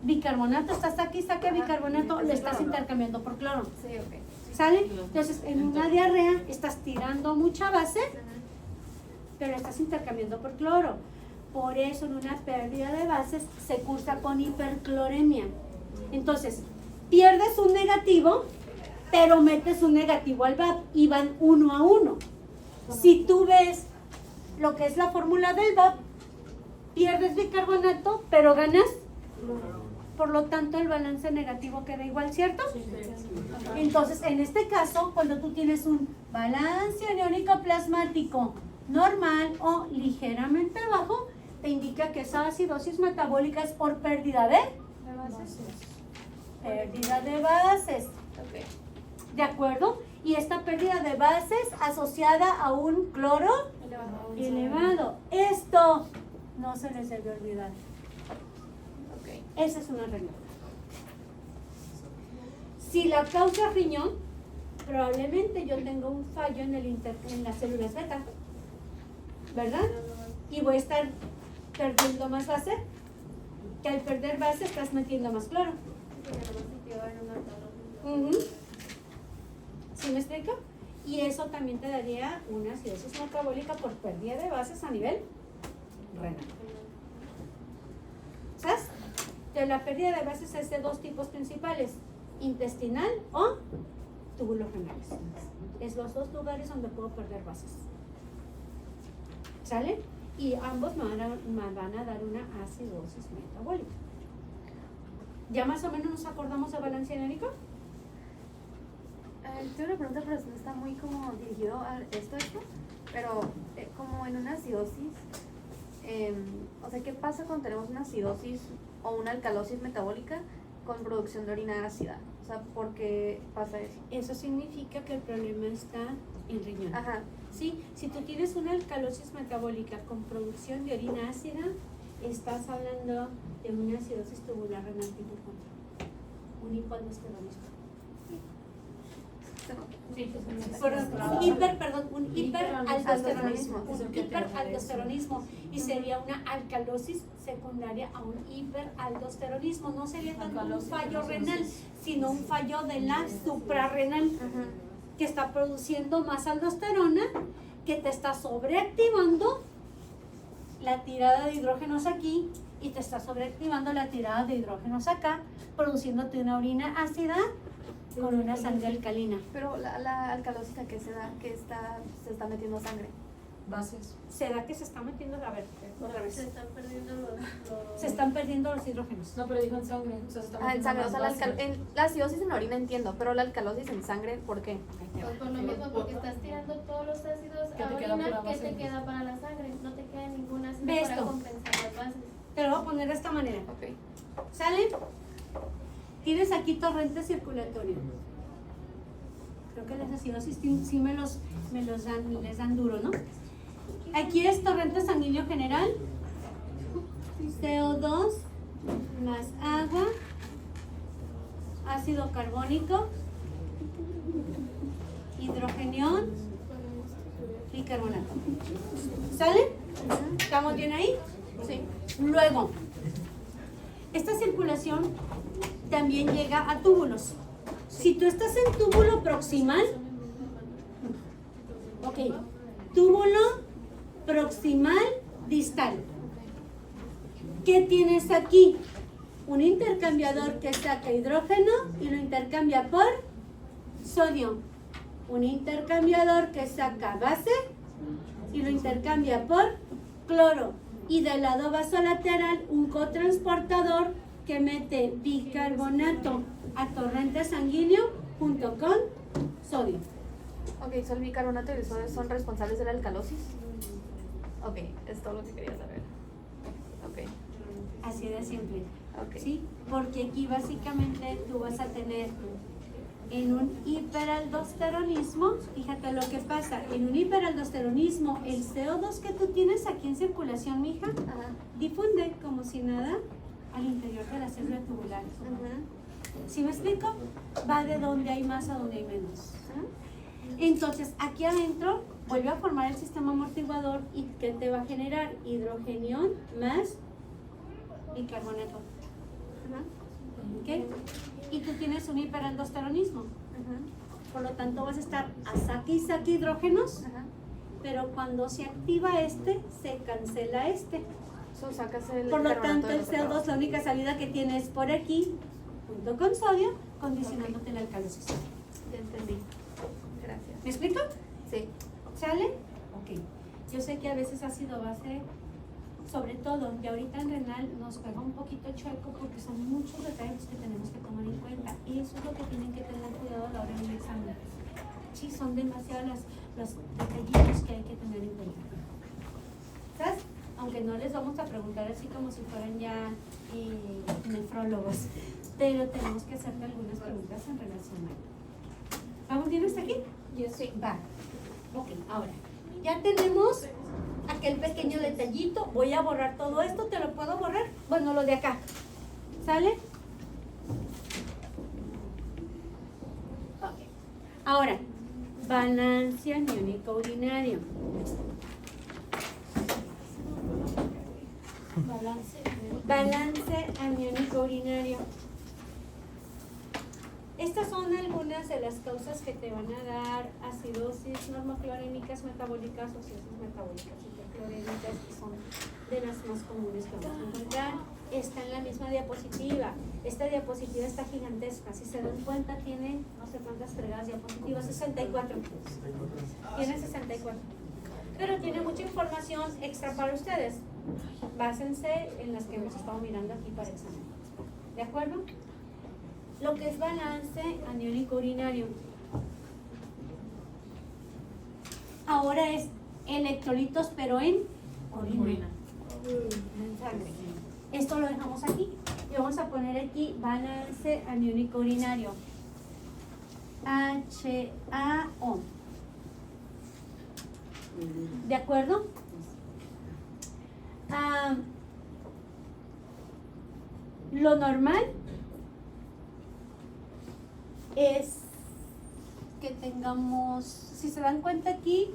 Speaker 1: bicarbonato, estás aquí, saca
Speaker 2: Ajá,
Speaker 1: bicarbonato,
Speaker 2: es
Speaker 1: le
Speaker 2: el
Speaker 1: estás
Speaker 2: cloro, ¿no?
Speaker 1: intercambiando por cloro.
Speaker 2: Sí, ok.
Speaker 1: ¿Sale? Entonces, en una diarrea estás tirando mucha base, pero estás intercambiando por cloro. Por eso en una pérdida de bases se cursa con hipercloremia. Entonces, pierdes un negativo, pero metes un negativo al VAP y van 1 a 1. Si tú ves lo que es la fórmula del VAP, pierdes bicarbonato, pero ganas. Por lo tanto, el balance negativo queda igual, ¿cierto? Entonces, en este caso, cuando tú tienes un balance aniónico plasmático normal o ligeramente bajo, te indica que esa acidosis metabólica es por pérdida de pérdida de bases.
Speaker 2: Ok.
Speaker 1: ¿De acuerdo? Y esta pérdida de bases asociada a un cloro elevado. Esto no se les debe olvidar.
Speaker 2: Ok.
Speaker 1: Esa es una regla. Si la causa es riñón, probablemente yo tengo un fallo en en las células beta, ¿verdad? Y voy a estar perdiendo más base, que al perder base estás metiendo más cloro. Ujú. ¿Sí me explico? Y eso también te daría una acidosis metabólica por pérdida de bases a nivel renal. ¿Sabes? Entonces, la pérdida de bases es de dos tipos principales: intestinal o túbulos renales. Es los dos lugares donde puedo perder bases. ¿Sale? Y ambos me van a dar una acidosis metabólica. ¿Ya más o menos nos acordamos de balance anémico?
Speaker 2: Tengo una pregunta, pero no está muy como dirigido a esto, pero como en una acidosis, o sea, ¿qué pasa cuando tenemos una acidosis o una alcalosis metabólica con producción de orina ácida? O sea, ¿por qué pasa eso?
Speaker 1: Eso significa que el problema está en riñón.
Speaker 2: Ajá.
Speaker 1: ¿Sí? Si tú tienes una alcalosis metabólica con producción de orina ácida, estás hablando de una acidosis tubular renal tipo 4, un hipoaldosteronismo. Un hiperaldosteronismo. Un hiperaldosteronismo. Y sería una alcalosis secundaria a un hiperaldosteronismo. No sería tanto un fallo renal, sino un fallo de la suprarrenal, que está produciendo más aldosterona, que te está sobreactivando la tirada de hidrógenos aquí y te está sobreactivando la tirada de hidrógenos acá, produciéndote una orina ácida con una sangre alcalina.
Speaker 2: Pero la alcalosis, ¿a qué se da? Que se está metiendo sangre.
Speaker 3: Bases.
Speaker 1: ¿Será que se está metiendo? A ver, otra vez.
Speaker 7: Se están perdiendo los...
Speaker 1: Se están perdiendo los hidrógenos.
Speaker 3: No, pero dijo en sangre. O sea, se está
Speaker 2: Ah, en
Speaker 3: metiendo
Speaker 2: sangre. O
Speaker 3: más
Speaker 2: sea,
Speaker 3: bases.
Speaker 2: la acidosis en la orina entiendo, pero la alcalosis en sangre, ¿por qué?
Speaker 7: Pues por lo mismo, porque estás tirando todos los ácidos
Speaker 3: ¿Qué
Speaker 7: a
Speaker 3: te queda
Speaker 7: orina,
Speaker 3: pura
Speaker 7: ¿qué
Speaker 3: base?
Speaker 7: te queda para la sangre? No te queda ningún ácido
Speaker 1: Ve
Speaker 7: para
Speaker 1: esto.
Speaker 7: compensar las bases.
Speaker 1: Te lo voy a poner de esta manera.
Speaker 2: Ok.
Speaker 1: ¿Sale? Tienes aquí torrente circulatorio. Creo que las acidosis sí les dan duro, ¿no? Aquí es torrente sanguíneo general, CO2 más agua, ácido carbónico, hidrogenión y carbonato. ¿Sale? ¿Estamos bien ahí?
Speaker 2: Sí.
Speaker 1: Luego, esta circulación también llega a túbulos. Si tú estás en túbulo proximal, ok, túbulo proximal distal. ¿Qué tienes aquí? Un intercambiador que saca hidrógeno y lo intercambia por sodio. Un intercambiador que saca base y lo intercambia por cloro. Y del lado vasolateral, un cotransportador que mete bicarbonato a torrente sanguíneo junto con sodio.
Speaker 2: Ok, ¿so el bicarbonato y el sodio son responsables de la alcalosis? Ok, es todo lo que quería saber. Ok.
Speaker 1: Así de simple.
Speaker 2: Ok.
Speaker 1: ¿Sí? Porque aquí básicamente tú vas a tener En un hiperaldosteronismo, fíjate lo que pasa, en un hiperaldosteronismo, el CO2 que tú tienes aquí en circulación, mija,
Speaker 2: Ajá.
Speaker 1: difunde como si nada al interior de la célula tubular.
Speaker 2: Ujú.
Speaker 1: ¿Sí me explico? Va de donde hay más a donde hay menos.
Speaker 2: Ujú.
Speaker 1: Entonces, aquí adentro vuelve a formar el sistema amortiguador y ¿qué te va a generar? Hidrogenión más bicarbonato.
Speaker 2: Ajá.
Speaker 1: ¿Ok? Y tú tienes un hiperaldosteronismo.
Speaker 2: Ujú.
Speaker 1: Por lo tanto, vas a estar a saque y saque hidrógenos,
Speaker 2: Ajá.
Speaker 1: pero cuando se activa este, se cancela este.
Speaker 2: So, sacas el
Speaker 1: Por lo
Speaker 2: carbonato
Speaker 1: tanto,
Speaker 2: de
Speaker 1: el
Speaker 2: los
Speaker 1: CO2,
Speaker 2: otros.
Speaker 1: la única salida que tiene es por aquí, junto con sodio, condicionándote la alcalosis.
Speaker 2: Ya entendí. Gracias.
Speaker 1: ¿Me explico?
Speaker 2: Sí.
Speaker 1: ¿Sale? Ok. Yo sé que a veces ácido base, sobre todo, y ahorita en renal nos pega un poquito chueco porque son muchos detalles que tenemos que tomar en cuenta. Y eso es lo que tienen que tener cuidado a la hora del examen. Sí, son demasiados los detallitos que hay que tener en cuenta. ¿Sabes? Aunque no les vamos a preguntar así como si fueran ya nefrólogos, pero tenemos que hacerle algunas preguntas en relación a ello. ¿Vamos bien hasta aquí?
Speaker 2: Sí.
Speaker 1: Va. Ok, ahora, ya tenemos aquel pequeño detallito. Voy a borrar todo esto, ¿te lo puedo borrar? Bueno, lo de acá. ¿Sale? Ok. Ahora, balance aniónico urinario. Balance aniónico urinario. Estas son algunas de las causas que te van a dar acidosis normoclorémicas metabólicas o acidosis metabólicas hiperclorémicas, que son de las más comunes que vamos a encontrar. Está en la misma diapositiva. Esta diapositiva está gigantesca. Si se dan cuenta, tiene no sé cuántas fregadas diapositivas, 64. Tiene 64. Pero tiene mucha información extra para ustedes. Básense en las que hemos estado mirando aquí para examen. ¿De acuerdo? Lo que es balance aniónico urinario. Ahora es electrolitos, pero en orina. En sangre. Esto lo dejamos aquí. Y vamos a poner aquí balance aniónico urinario. HAO. ¿De acuerdo? Lo normal es que tengamos, si se dan cuenta aquí,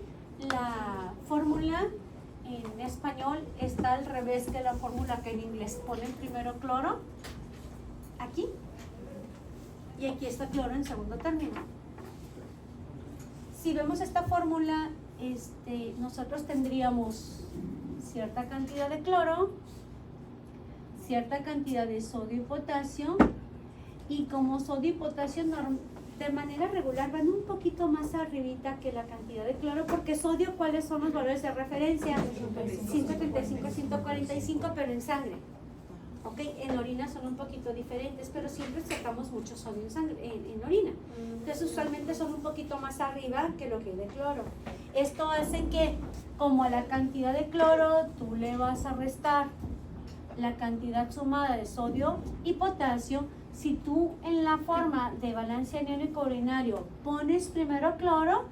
Speaker 1: la fórmula en español está al revés que la fórmula que en inglés. Ponen primero cloro aquí y aquí está cloro en segundo término. Si vemos esta fórmula, nosotros tendríamos cierta cantidad de cloro, cierta cantidad de sodio y potasio, y como sodio y potasio de manera regular van un poquito más arribita que la cantidad de cloro, porque sodio, ¿cuáles son los valores de referencia? 135, 145, pero en sangre. ¿Ok? En orina son un poquito diferentes, pero siempre sacamos mucho sodio en sangre, en orina. Entonces usualmente son un poquito más arriba que lo que es de cloro. Esto hace que, como a la cantidad de cloro, tú le vas a restar la cantidad sumada de sodio y potasio. Si tú en la forma de balance aniónico urinario pones primero cloro,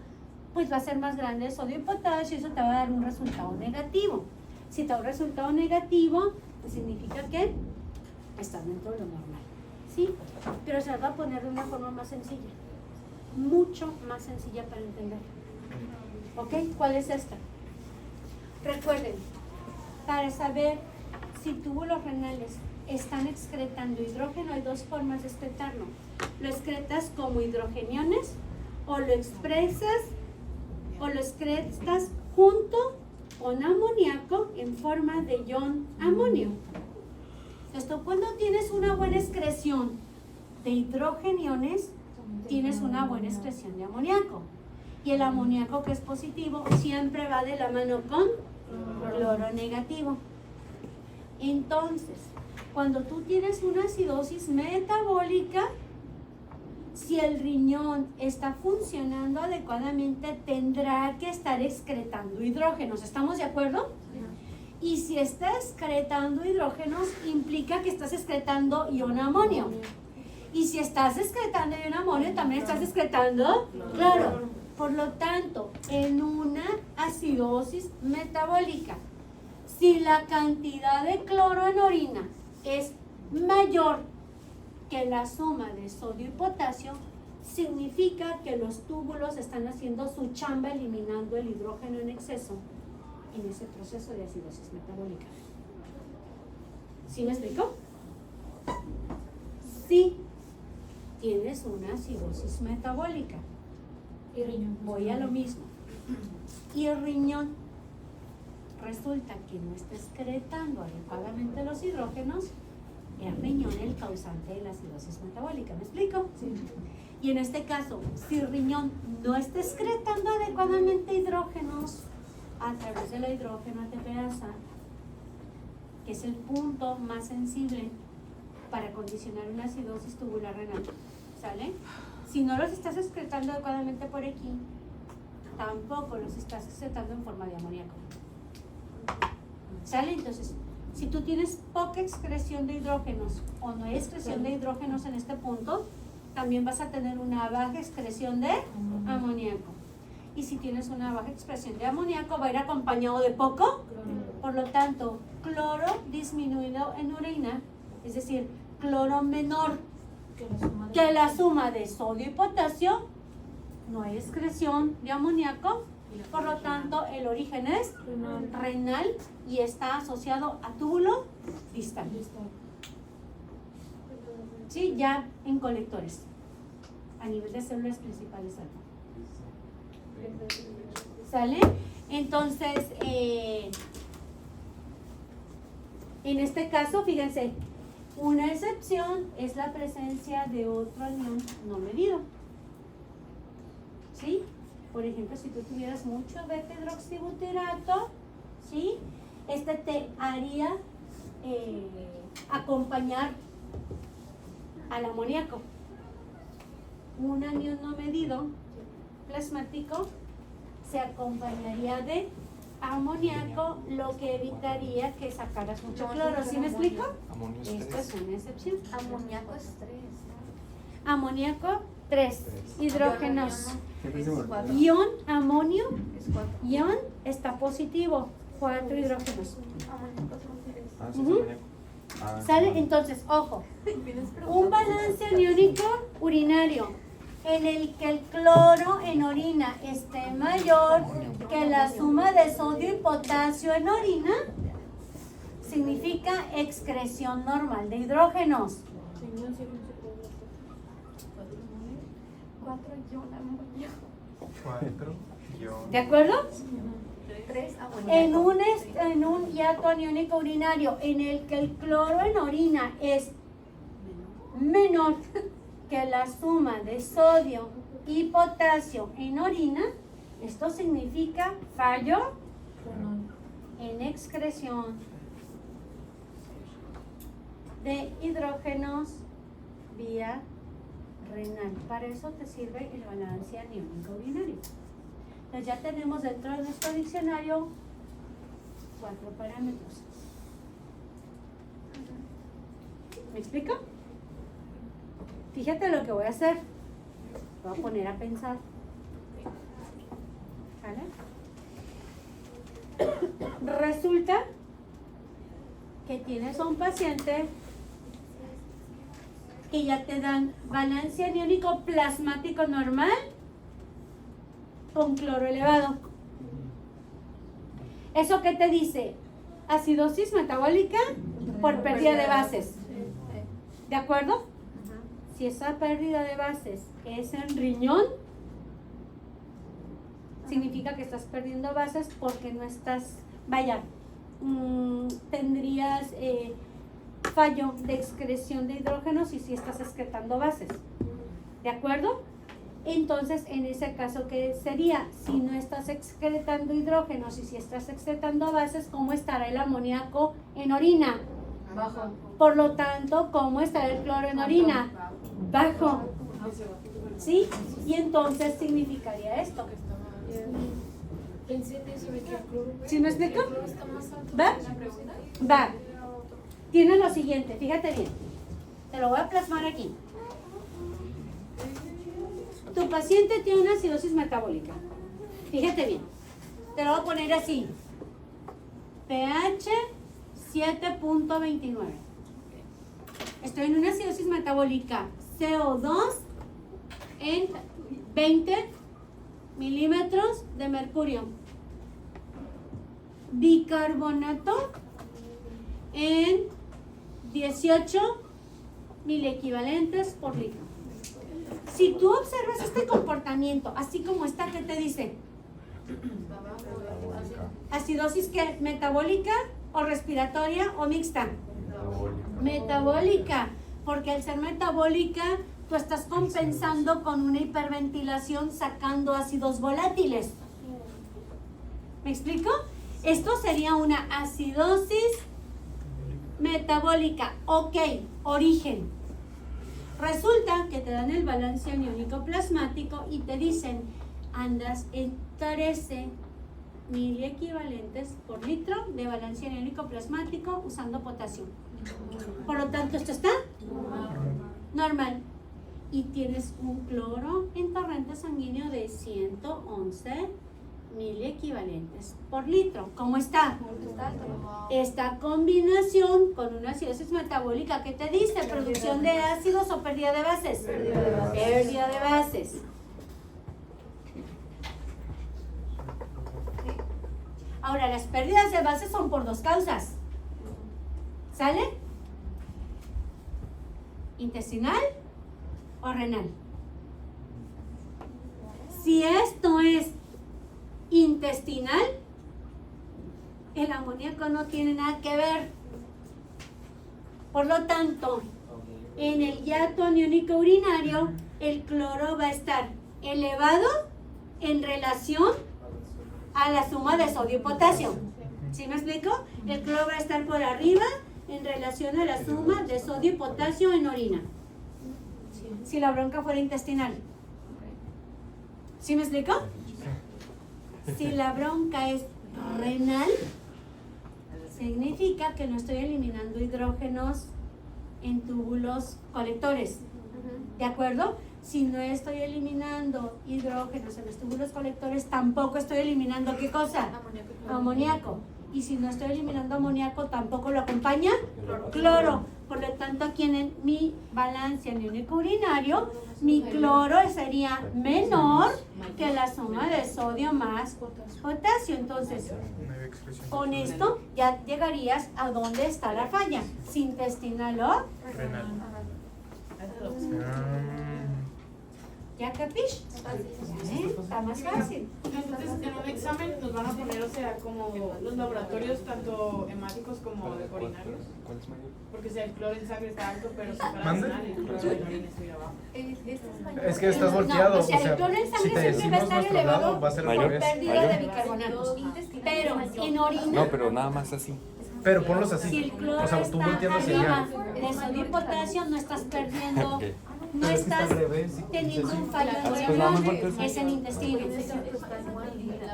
Speaker 1: pues va a ser más grande el sodio y potasio y eso te va a dar un resultado negativo. Si te da un resultado negativo, pues significa que estás dentro de lo normal, ¿sí? Pero se va a poner de una forma más sencilla, mucho más sencilla para entender. ¿Ok? ¿Cuál es esta? Recuerden, para saber si túbulos renales están excretando hidrógeno, hay dos formas de excretarlo. Lo excretas como hidrogeniones o lo expresas o lo excretas junto con amoníaco en forma de ion amonio. Esto, cuando tienes una buena excreción de hidrogeniones, tienes una buena excreción de amoníaco. Y el amoníaco, que es positivo, siempre va de la mano con cloro negativo. Entonces, cuando tú tienes una acidosis metabólica, si el riñón está funcionando adecuadamente, tendrá que estar excretando hidrógenos. ¿Estamos de acuerdo? Y si está excretando hidrógenos, implica que estás excretando ion amonio. Y si estás excretando un amonio, también estás excretando cloro. Por lo tanto, en una acidosis metabólica, si la cantidad de cloro en orina es mayor que la suma de sodio y potasio, significa que los túbulos están haciendo su chamba eliminando el hidrógeno en exceso en ese proceso de acidosis metabólica. ¿Sí me explico? Si tienes una acidosis metabólica,
Speaker 3: Y riñón.
Speaker 1: voy a lo mismo. Y el riñón resulta que no está excretando adecuadamente los hidrógenos, el riñón es el causante de la acidosis metabólica. ¿Me explico?
Speaker 3: Sí.
Speaker 1: Y en este caso, si el riñón no está excretando adecuadamente hidrógenos a través de la hidrógeno ATPasa, que es el punto más sensible para condicionar una acidosis tubular renal, ¿sale? Si no los estás excretando adecuadamente por aquí, tampoco los estás excretando en forma de amoníaco. ¿Sale? Entonces, si tú tienes poca excreción de hidrógenos o no hay excreción de hidrógenos en este punto, también vas a tener una baja excreción de amoníaco. Y si tienes una baja expresión de amoníaco, va a ir acompañado de poco. Por lo tanto, cloro disminuido en orina, es decir, cloro menor que la suma de sodio y potasio, no hay excreción de amoníaco. Por lo tanto, el origen es renal y está asociado a túbulo distal. Sí, ya en colectores, a nivel de células principales alfa. ¿Sale? Entonces, en este caso, fíjense, una excepción es la presencia de otro anión no medido. ¿Sí? Por ejemplo, si tú tuvieras mucho beta-hidroxibutirato, ¿sí? Este te haría acompañar al amoníaco. Un anión no medido plasmático se acompañaría de amoníaco, lo que evitaría que sacaras mucho cloro. ¿Sí me explico?
Speaker 5: Amonio es
Speaker 1: Esto es
Speaker 5: 3.
Speaker 1: una excepción.
Speaker 2: Amoníaco es 3.
Speaker 1: Amoníaco 3, hidrógenos.
Speaker 2: Es
Speaker 1: Ion amonio,
Speaker 2: 4.
Speaker 1: ion está positivo, 4 hidrógenos.
Speaker 2: Amoníaco son 3.
Speaker 5: Ah, sí,
Speaker 1: Ujú.
Speaker 5: es amoníaco. Ah,
Speaker 1: ¿Sale? Entonces, ojo,
Speaker 2: ¿Vienes
Speaker 1: un balance aniónico urinario en el que el cloro en orina esté mayor que la suma de sodio y potasio en orina, significa excreción normal de hidrógenos.
Speaker 2: 4 ion amoníaco.
Speaker 5: 4,
Speaker 1: ¿De acuerdo?
Speaker 2: 3 amoníaco.
Speaker 1: En un hiato aniónico urinario en el que el cloro en orina es menor que la suma de sodio y potasio en orina, esto significa fallo en excreción de hidrógenos vía renal. Para eso te sirve el balance aniónico urinario. Entonces ya tenemos dentro de nuestro diccionario 4 parámetros. ¿Me explico? Fíjate lo que voy a hacer. Voy a poner a pensar. ¿Vale? Resulta que tienes a un paciente que ya te dan balance aniónico plasmático normal con cloro elevado. ¿Eso qué te dice? Acidosis metabólica por pérdida de bases. ¿De acuerdo? Si esa pérdida de bases es en riñón, significa que estás perdiendo bases porque no estás, tendrías fallo de excreción de hidrógenos y si estás excretando bases. ¿De acuerdo? Entonces, en ese caso, ¿qué sería? Si no estás excretando hidrógenos y si estás excretando bases, ¿cómo estará el amoníaco en orina?
Speaker 6: Bajo.
Speaker 1: Por lo tanto, ¿cómo estará el cloro en orina? Bajo. ¿Sí? Y entonces significaría esto. ¿Sí me explico? ¿Va? Va. Tiene lo siguiente, fíjate bien. Te lo voy a plasmar aquí. Tu paciente tiene una acidosis metabólica. Fíjate bien. Te lo voy a poner así. pH 7.29. Estoy en una acidosis metabólica. CO2 en 20 milímetros de mercurio. Bicarbonato en 18 miliequivalentes por litro. Si tú observas este comportamiento, así como está, ¿qué te dice? Acidosis que metabólica o respiratoria o mixta. Metabólica, porque al ser metabólica tú estás compensando con una hiperventilación sacando ácidos volátiles. ¿Me explico? Esto sería una acidosis metabólica. Ok, origen. Resulta que te dan el balance aniónico plasmático y te dicen, andas en 13 miliequivalentes por litro de balance aniónico plasmático usando potasio. Por lo tanto, esto está normal. Y tienes un cloro en torrente sanguíneo de 111 miliequivalentes por litro. ¿Cómo está? Esta combinación con una acidosis metabólica, ¿qué te dice? ¿Producción de ácidos o pérdida de bases? Pérdida de bases. Ahora, las pérdidas de bases son por dos causas. ¿Sale? ¿Intestinal o renal? Si esto es intestinal, el amoníaco no tiene nada que ver. Por lo tanto, en el hiato aniónico urinario, el cloro va a estar elevado en relación a la suma de sodio y potasio. ¿Sí me explico? El cloro va a estar por arriba en relación a la suma de sodio y potasio en orina. Si la bronca fuera intestinal. ¿Sí me explico? Si la bronca es renal, significa que no estoy eliminando hidrógenos en túbulos colectores. ¿De acuerdo? Si no estoy eliminando hidrógenos en los túbulos colectores, tampoco estoy eliminando ¿qué cosa? Amoníaco. Y si no estoy eliminando amoníaco, tampoco lo acompaña cloro. Por lo tanto, aquí en mi balance aniónico urinario, mi cloro sería menor que la suma de sodio más potasio. Entonces, con esto ya llegarías a dónde está la falla. Si intestinal o
Speaker 5: Renal.
Speaker 1: ¿ya capish? Está más fácil.
Speaker 6: Entonces, en un examen nos van a poner, o sea, como los laboratorios, tanto hemáticos como de urinarios.
Speaker 5: ¿Cuál es mayor?
Speaker 6: Porque si el cloro en sangre está alto, pero si para
Speaker 5: ¿Mande?
Speaker 6: renal, el cloro en orina estuviera abajo.
Speaker 5: Es que estás volteado.
Speaker 1: No, o sea, el cloro en
Speaker 5: si
Speaker 1: sangre
Speaker 5: te
Speaker 1: siempre va a
Speaker 5: decimos
Speaker 1: estar
Speaker 5: nuestro
Speaker 1: elevado
Speaker 5: lado, va a ser al
Speaker 1: por
Speaker 5: revés.
Speaker 1: pérdida de bicarbonatos. Pero en orina,
Speaker 8: No, pero nada más así.
Speaker 5: Pero ponlos
Speaker 1: si
Speaker 5: así.
Speaker 1: el cloro
Speaker 5: O sea, tú
Speaker 1: está
Speaker 5: volteando hacia
Speaker 1: arriba
Speaker 5: allá.
Speaker 1: de sodio y potasio, no estás perdiendo,
Speaker 8: Ok.
Speaker 1: no
Speaker 5: Pero es que está
Speaker 1: estás
Speaker 5: al revés.
Speaker 1: teniendo un fallo
Speaker 8: pues nada más volteas.
Speaker 1: renal, es en intestino.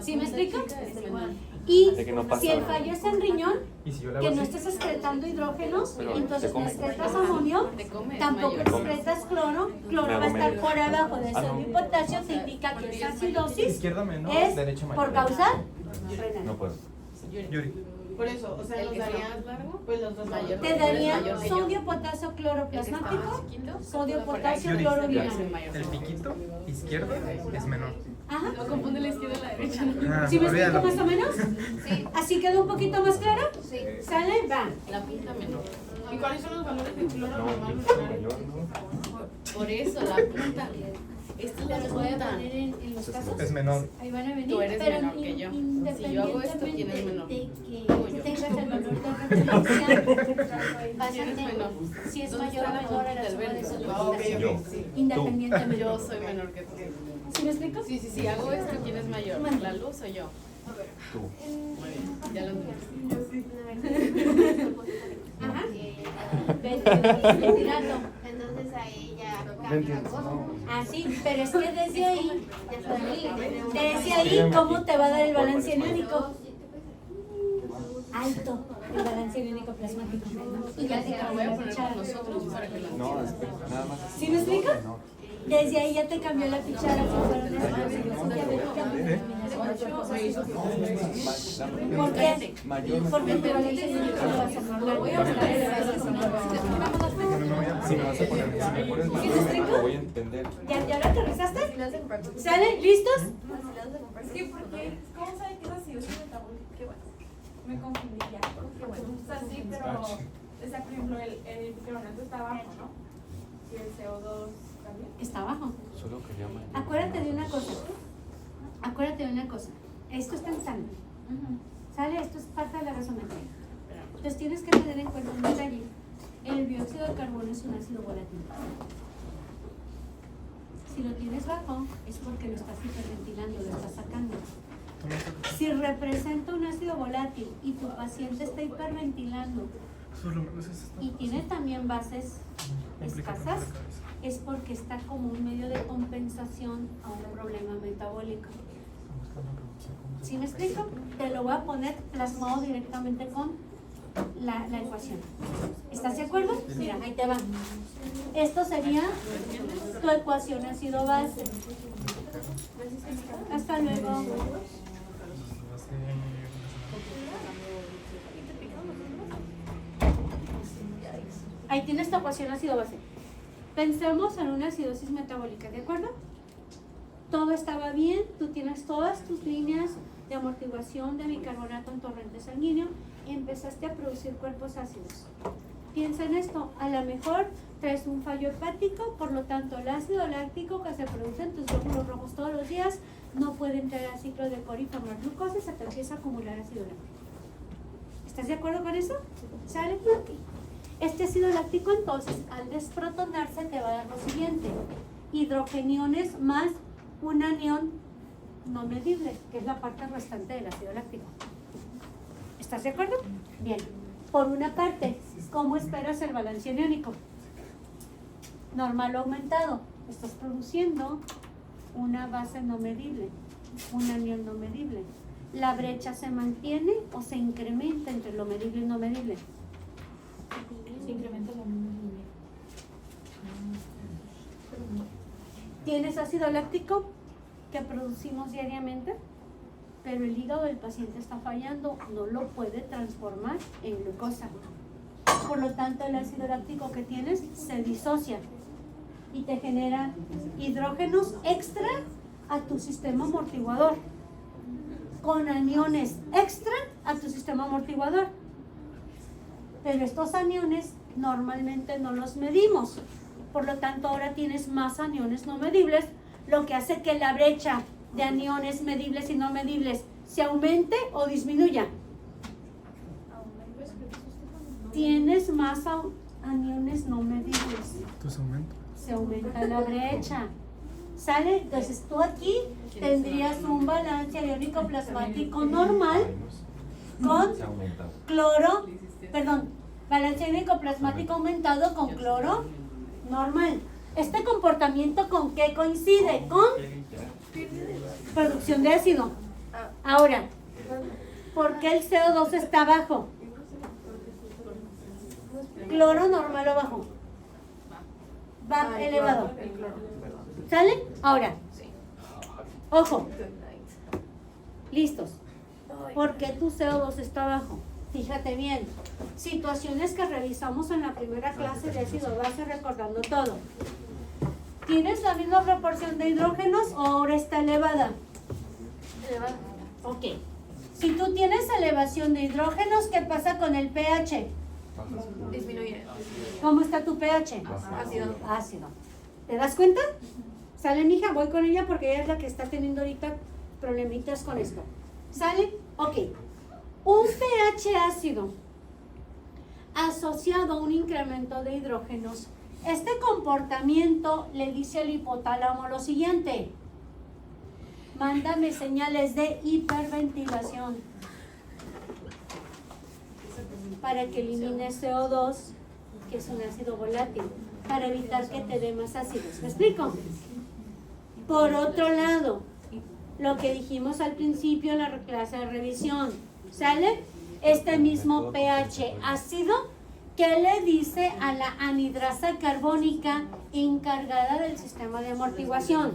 Speaker 1: ¿Sí me explico? Y
Speaker 8: De que no pasa
Speaker 1: si el
Speaker 8: nada.
Speaker 1: fallo es en riñón,
Speaker 5: Y si yo le
Speaker 1: que
Speaker 5: hago
Speaker 1: no
Speaker 5: así.
Speaker 1: estés excretando hidrógenos,
Speaker 8: Pero
Speaker 1: entonces
Speaker 8: te
Speaker 1: no
Speaker 8: come.
Speaker 1: excretas amonio, tampoco excretas cloro, cloro va a estar por abajo de sodio y potasio, que indica que esa acidosis
Speaker 5: Izquierda menor,
Speaker 1: es
Speaker 5: derecha mayor.
Speaker 1: por causa
Speaker 8: No
Speaker 1: renal.
Speaker 8: puedo.
Speaker 5: Yuri.
Speaker 6: Por eso, o sea, nos darían pues los dos
Speaker 2: Mayor.
Speaker 1: Te darían sodio, potasio, cloro plasmático, sodio, potasio,
Speaker 5: Yuri,
Speaker 1: cloro
Speaker 5: ya.
Speaker 1: urinario.
Speaker 5: El piquito izquierdo es menor.
Speaker 1: Ajá.
Speaker 2: No confunde la izquierda y la derecha.
Speaker 5: Ah,
Speaker 1: ¿Sí me explico
Speaker 5: olvídalo.
Speaker 1: más o menos? ¿Así quedó un poquito más claro? ¿Sale? Va.
Speaker 2: La punta menor.
Speaker 6: ¿Y cuáles son los valores de cloro
Speaker 8: No,
Speaker 6: normal
Speaker 8: piquito
Speaker 6: urinario?
Speaker 8: mayor, ¿no?
Speaker 2: Por eso, la punta. Esta es la
Speaker 1: Los voy a
Speaker 2: punta.
Speaker 1: poner en los casos.
Speaker 5: Es menor.
Speaker 1: Ahí van a venir.
Speaker 2: Tú eres
Speaker 1: pero
Speaker 2: menor que yo. Si yo hago esto, ¿quién es menor?
Speaker 1: De que
Speaker 2: Tú o yo.
Speaker 1: tengas el valor de referencia, vas a
Speaker 2: ¿Quién es
Speaker 1: tener,
Speaker 2: menor?
Speaker 1: si es
Speaker 2: ¿Dónde
Speaker 1: mayor o
Speaker 2: está la
Speaker 1: menor a la
Speaker 2: punta
Speaker 1: suma
Speaker 2: del
Speaker 1: de
Speaker 2: verde?
Speaker 1: sodio
Speaker 6: Ah, ok,
Speaker 1: potasio,
Speaker 6: ok, sí.
Speaker 1: independientemente.
Speaker 2: Yo soy menor que tú.
Speaker 1: ¿Sí me explico?
Speaker 2: Sí, sí, sí, hago esto, ¿quién es mayor? ¿La luz o yo?
Speaker 8: Tú.
Speaker 2: Muy bien, ya lo entendí.
Speaker 1: Ajá. Ventilato.
Speaker 9: Entonces ahí ya
Speaker 8: ¿Me
Speaker 9: cambia la
Speaker 8: entiendes?
Speaker 9: cosa.
Speaker 1: Ah, sí, pero es que desde ahí, ¿cómo te va a dar el balance aniónico? Alto. el balance iónico plasmático menor. Y ya te
Speaker 6: La
Speaker 1: cambió
Speaker 6: voy a
Speaker 1: la
Speaker 6: poner
Speaker 1: cuchara.
Speaker 6: con nosotros para que la
Speaker 8: No, espera, nada más así.
Speaker 1: ¿Sí me explico?
Speaker 8: Menor.
Speaker 1: Desde ahí ya te cambió la cuchara si fuera una ¿Por qué?
Speaker 8: Mayor.
Speaker 1: Porque tu balance iónico lo vas a formar.
Speaker 8: Si me vas a poner, si me pones más,
Speaker 1: ¿Sí me explico?
Speaker 8: lo voy a entender.
Speaker 1: ¿Ya lo aterrizaste? ¿Sale? ¿Listos?
Speaker 10: Sí, porque ¿cómo saben que es acidosis metabólica? Qué bueno. Me confundí ya. Qué bueno. O sea, sí, pero, o sea, por ejemplo, el bicarbonato está abajo, ¿no? Y el CO2 también.
Speaker 1: Está abajo.
Speaker 8: Solo quería mayor.
Speaker 1: Acuérdate de una cosa. Acuérdate de una cosa. Esto está en sangre. ¿Sale? Esto es parte de la gasometría. Entonces tienes que tener en cuenta un detalle. El dióxido de carbono es un ácido volátil. Si lo tienes bajo, es porque lo estás hiperventilando, lo estás sacando. Si representa un ácido volátil y tu paciente está hiperventilando y tiene también bases escasas, es porque está como un medio de compensación a un problema metabólico. ¿Sí me explico? Te lo voy a poner plasmado directamente con la ecuación. ¿Estás de acuerdo? Mira, ahí te va. Esto sería tu ecuación ácido-base. Hasta luego. Ahí tienes tu ecuación ácido-base. Pensemos en una acidosis metabólica, ¿de acuerdo? Todo estaba bien, tú tienes todas tus líneas de amortiguación de bicarbonato en torrente sanguíneo y empezaste a producir cuerpos ácidos. Piensa en esto, a lo mejor traes un fallo hepático, por lo tanto el ácido láctico que se produce en tus glóbulos rojos todos los días no puede entrar al ciclo de Cori y formar glucosa y se te empieza a acumular ácido láctico. ¿Estás de acuerdo con eso? ¿Sale? Ok. Este ácido láctico entonces al desprotonarse te va a dar lo siguiente: hidrogeniones más un anión no medible, que es la parte restante del ácido láctico. ¿Estás de acuerdo? Bien. Por una parte, ¿cómo esperas el balance iónico? Normal o aumentado. Estás produciendo una base no medible, un anión no medible. ¿La brecha se mantiene o se incrementa entre lo medible y no medible?
Speaker 3: Se incrementa la misma línea.
Speaker 1: Tienes ácido láctico que producimos diariamente, pero el hígado del paciente está fallando, no lo puede transformar en glucosa. Por lo tanto, el ácido láctico que tienes se disocia y te genera hidrógenos extra a tu sistema amortiguador, con aniones extra a tu sistema amortiguador. Pero estos aniones normalmente no los medimos, por lo tanto ahora tienes más aniones no medibles, lo que hace que la brecha de aniones medibles y no medibles se aumente o disminuya. Tienes más aniones no medibles,
Speaker 5: Entonces aumenta.
Speaker 1: se aumenta la brecha. ¿Sale? Entonces tú aquí tendrías un balance iónico plasmático normal con cloro, perdón, balance iónico plasmático aumentado con cloro normal. ¿Este comportamiento con qué coincide? Con producción de ácido. Ahora, ¿por qué el CO2 está bajo? ¿Cloro normal o bajo? Va elevado. ¿Sale? Ahora, ojo, listos. ¿Por qué tu CO2 está bajo? Fíjate bien, situaciones que revisamos en la primera clase de ácido base, recordando todo. ¿Tienes la misma proporción de hidrógenos o ahora está elevada?
Speaker 2: Elevada.
Speaker 1: Ok. Si tú tienes elevación de hidrógenos, ¿qué pasa con el pH?
Speaker 2: Disminuye.
Speaker 1: ¿Cómo está tu pH?
Speaker 2: Ácido.
Speaker 1: Ácido. ¿Te das cuenta? ¿Sale, mija? Voy con ella porque ella es la que está teniendo ahorita problemitas con esto. ¿Sale? Ok. Un pH ácido asociado a un incremento de hidrógenos. Este comportamiento le dice al hipotálamo lo siguiente: mándame señales de hiperventilación para que elimine CO2, que es un ácido volátil, para evitar que te dé más ácidos. ¿Me explico? Por otro lado, lo que dijimos al principio en la clase de revisión, ¿sale? este mismo pH ácido, ¿qué le dice a la anhidrasa carbónica encargada del sistema de amortiguación?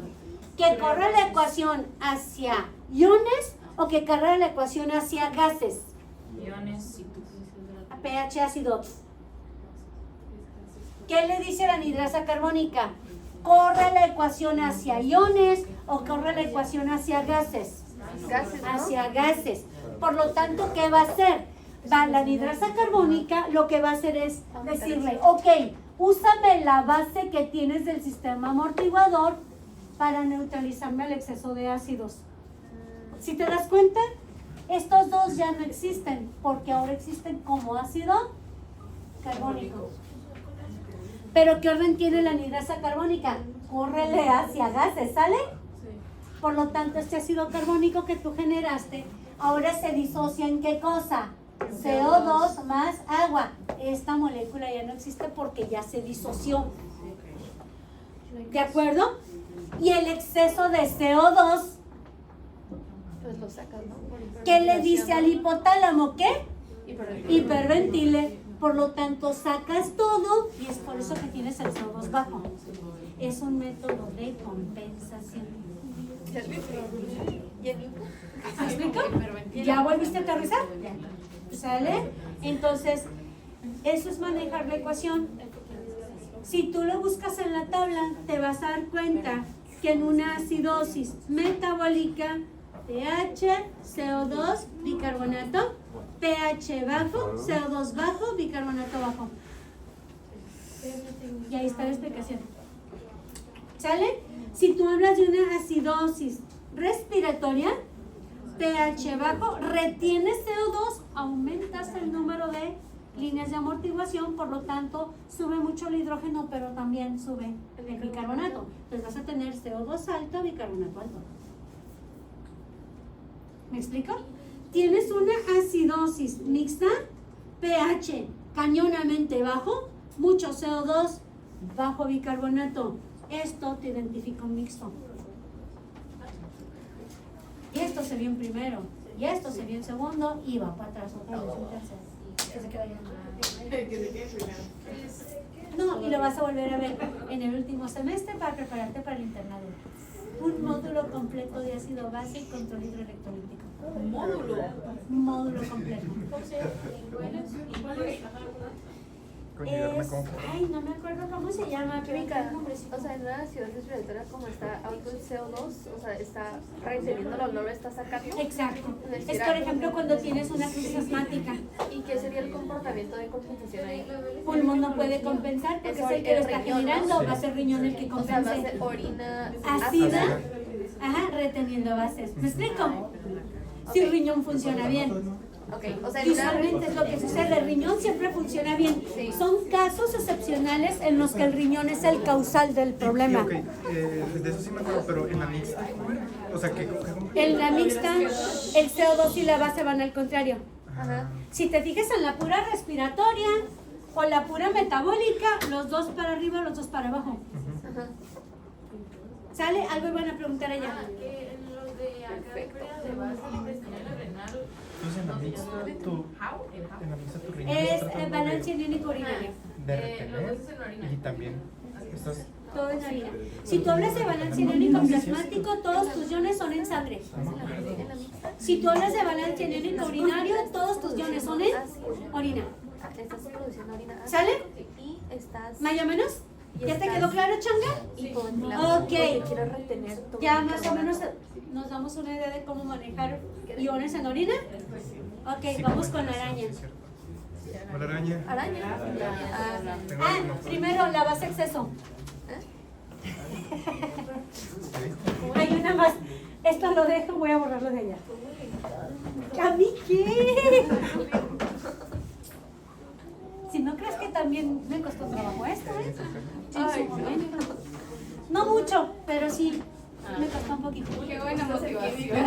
Speaker 1: ¿Que corra la ecuación hacia iones o que corra la ecuación hacia gases?
Speaker 10: Iones.
Speaker 1: pH ácido. ¿Qué le dice la anhidrasa carbónica? ¿Corre la ecuación hacia iones o corre la ecuación hacia gases?
Speaker 2: Gases, ¿no?
Speaker 1: Hacia gases. Por lo tanto, ¿qué va a hacer? La anhidrasa carbónica lo que va a hacer es decirle, ok, úsame la base que tienes del sistema amortiguador para neutralizarme el exceso de ácidos. Si te das cuenta, estos dos ya no existen, porque ahora existen como ácido carbónico. Pero ¿qué orden tiene la anhidrasa carbónica? Córrele hacia gases, ¿sale? Por lo tanto, este ácido carbónico que tú generaste, ahora se disocia ¿en qué cosa? CO2 más agua. Esta molécula ya no existe porque ya se disoció. ¿De acuerdo? Y el exceso de CO2,
Speaker 2: Pues lo sacas, ¿no? Por
Speaker 1: ¿qué le dice al hipotálamo? ¿Qué?
Speaker 2: hiperventilación.
Speaker 1: Hiperventile. Por lo tanto, sacas todo y es por eso que tienes el CO2 bajo. Es un método de compensación.
Speaker 2: ¿Y el limpio?
Speaker 1: ¿Me explico? ¿Ya volviste a aterrizar? ¿Sale? Entonces, eso es manejar la ecuación. Si tú lo buscas en la tabla, te vas a dar cuenta que en una acidosis metabólica, pH, CO2, bicarbonato, pH bajo, CO2 bajo, bicarbonato bajo. Y ahí está la explicación. ¿Sale? Si tú hablas de una acidosis respiratoria, pH bajo, retienes CO2, aumentas el número de líneas de amortiguación, por lo tanto sube mucho el hidrógeno, pero también sube el bicarbonato. Entonces vas a tener CO2 alto, bicarbonato alto. ¿Me explico? Tienes una acidosis mixta, pH cañonamente bajo, mucho CO2, bajo bicarbonato. Esto te identifica un mixto. Y esto se vio en primero, y esto se vio en segundo, y va para atrás otra vez en tercero. Que se queda ya. No, y lo vas a volver a ver en el último semestre para prepararte para el internado. Un módulo completo de ácido base y control hidroelectrolítico. Un módulo completo. Ay, no me acuerdo cómo se llama, pero
Speaker 2: Mica,
Speaker 1: tiene un nombrecito.
Speaker 2: o sea, en una acidosis respiratoria como está alto el CO2, o sea, está reteniéndolo, no lo está sacando.
Speaker 1: Exacto. Es por ejemplo cuando tienes una crisis asmática.
Speaker 2: ¿Y qué sería el comportamiento de compensación ahí?
Speaker 1: Pulmón no puede compensar porque es el que lo está generando, va a ser riñón el que
Speaker 2: O sea, va a
Speaker 1: compense.
Speaker 2: ser orina
Speaker 1: Ácida, ajá, reteniendo bases. ¿Me explico? Si el riñón funciona bien.
Speaker 2: Ok, o sea,
Speaker 1: Visualmente es lo que sucede, el riñón siempre funciona bien.
Speaker 2: Sí.
Speaker 1: Son casos excepcionales en los que el riñón es el causal del problema.
Speaker 5: Ok, de eso sí me acuerdo, pero en la mixta, o sea, que
Speaker 1: En la mixta, el CO2 y la base van al contrario.
Speaker 2: Ajá.
Speaker 1: Si te fijas en la pura respiratoria o la pura metabólica, los dos para arriba, los dos para abajo.
Speaker 2: Ajá.
Speaker 1: ¿Sale? Algo iban a preguntar a ella.
Speaker 10: Que en los de acá de pérdida de base intestinal y renal.
Speaker 5: entonces en la mixta tu riñón
Speaker 1: Es
Speaker 5: está tratando
Speaker 1: balance aniónico urinario.
Speaker 5: de
Speaker 10: Los
Speaker 5: retener
Speaker 10: dos en orina.
Speaker 5: y también estás
Speaker 1: Todo en orina. Si tú hablas de balance aniónico plasmático, todos tus iones son en sangre.
Speaker 2: En la mixta
Speaker 1: Si tú hablas de balance aniónico urinario, todos tus iones son en orina.
Speaker 2: estás produciendo orina ácida
Speaker 1: ¿Sale?
Speaker 2: y estás
Speaker 1: ¿Más o menos? ¿Ya te quedó claro, Changa?
Speaker 2: hipoventilando.
Speaker 1: Ok.
Speaker 2: Quiero retener todo
Speaker 1: Ya
Speaker 2: el
Speaker 1: más o
Speaker 2: bicarbonato.
Speaker 1: menos nos damos una idea de cómo manejar iones en orina. Ok, vamos con araña.
Speaker 5: con la araña.
Speaker 2: Araña.
Speaker 1: Primero la base exceso. Hay una más. Esto lo dejo, voy a borrarlo de allá. ¿A mí qué? Si no crees que también me costó trabajo esto, ¿eh? En su momento. No mucho, pero sí me costó un poquito.
Speaker 10: Qué buena motivación.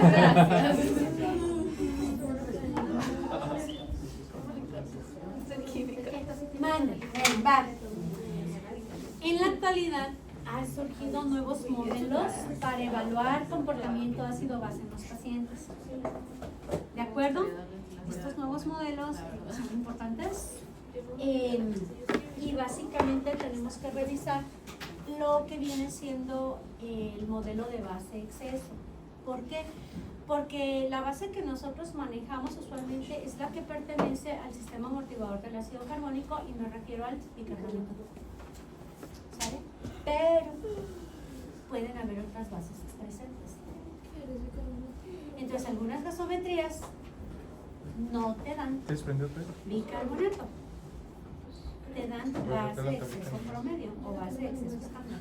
Speaker 1: Mande, va. En la actualidad han surgido nuevos modelos para evaluar comportamiento ácido-base en los pacientes. ¿De acuerdo? Estos nuevos modelos son importantes. Y básicamente tenemos que revisar lo que viene siendo el modelo de base exceso. ¿Por qué? Porque la base que nosotros manejamos usualmente es la que pertenece al sistema amortiguador del ácido carbónico y me refiero al bicarbonato. ¿Sale? Pero pueden haber otras bases presentes. Entonces algunas gasometrías no te dan
Speaker 5: ¿Te desprendió todo?
Speaker 1: bicarbonato, te dan base de exceso promedio o base de exceso estándar.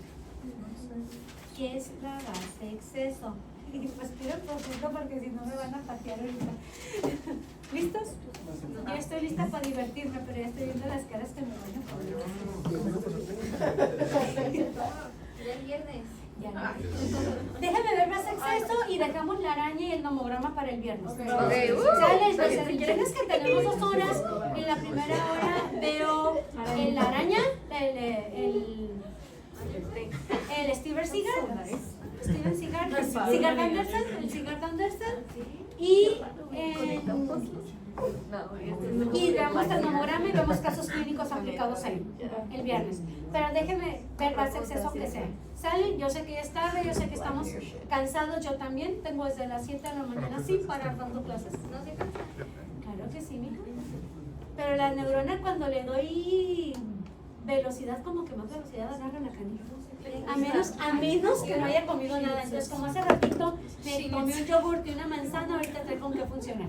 Speaker 1: ¿Qué es la base de exceso? Pues pido poquito porque si no me van a patear ahorita. ¿Listos? Yo estoy lista para divertirme, pero ya estoy viendo las caras que me van a poner.
Speaker 2: Ya el viernes.
Speaker 1: Ya no. Déjame ver más exceso y dejamos la araña y el nomograma para el viernes. Sale, entonces recuerden que tenemos 2 horas. En la primera hora veo la araña, el Steven Seagal, Cigar Anderson y veamos el nomograma y vemos casos clínicos aplicados ahí el viernes. Pero déjenme ver más exceso que sea. ¿Salen? Yo sé que ya es tarde, yo sé que estamos cansados, yo también tengo desde las 7 de la mañana sin parar dando clases. ¿No se cansa? Claro que sí, mija. Pero la neurona cuando le doy velocidad, como que más velocidad agarra la canilla. A menos que no haya comido nada. Entonces, como hace ratito me comí un yogurt y una manzana, ahorita trae con qué funcionar.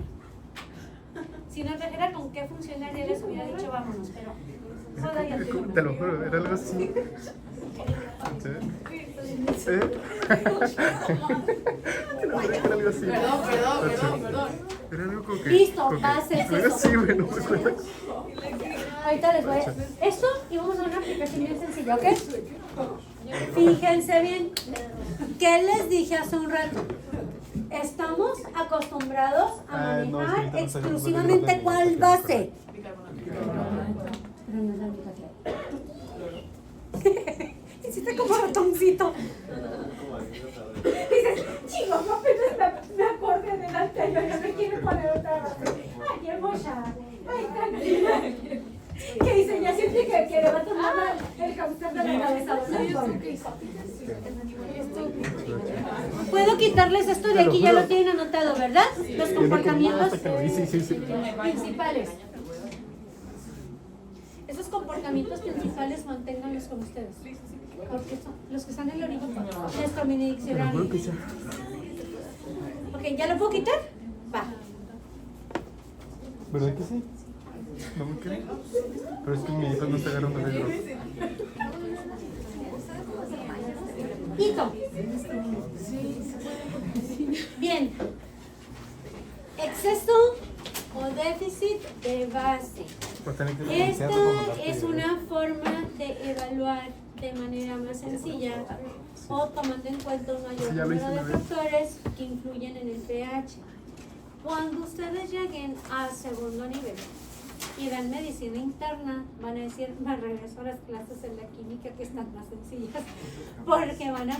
Speaker 1: Si no trajera con qué funcionar, ya les hubiera dicho vámonos, pero todavía tengo.
Speaker 5: Te lo juro, era algo así. ¿Sí? ¿Sí? Era algo así.
Speaker 6: Perdón.
Speaker 5: Era algo como que...
Speaker 1: Listo,
Speaker 5: como que-
Speaker 1: pase
Speaker 5: algo
Speaker 1: eso.
Speaker 5: así, bueno, me acuerdo.
Speaker 1: Ahorita les voy a... Esto y vamos a una aplicación bien sencilla, ¿ok? Fíjense bien. ¿Qué les dije hace un rato? Estamos acostumbrados a
Speaker 5: No, es que
Speaker 1: manejar
Speaker 5: ahorita no
Speaker 1: exclusivamente
Speaker 5: sabemos
Speaker 1: cuál base. Pero no es la única clave. Hiciste como ratoncito. Dices, chico, apenas me acordé del anterior, ya me quiero poner otra base. Ay, qué mocha. Ay, tranquila. ¿Qué dice? Ya siente que le va a tomar el cáncer de la cabeza. Puedo quitarles esto de aquí, ya lo tienen anotado, ¿verdad? Los comportamientos
Speaker 5: Sí.
Speaker 1: principales. Esos comportamientos principales manténganlos con ustedes. Porque son los que están en la orillita. Nuestro mini diccionario. Ok, ¿ya lo puedo quitar? Va.
Speaker 5: ¿Verdad que sí? No me creen. Pero es que mi hijo no se agarra un dedo.
Speaker 1: Hito. Bien. Exceso o déficit de base. Esta es una forma de evaluar de manera más sencilla o tomando en cuenta un mayor número de factores que influyen en el pH. Cuando ustedes lleguen al segundo nivel y dan medicina interna, van a decir, me regreso a las clases en la química que están más sencillas, porque van a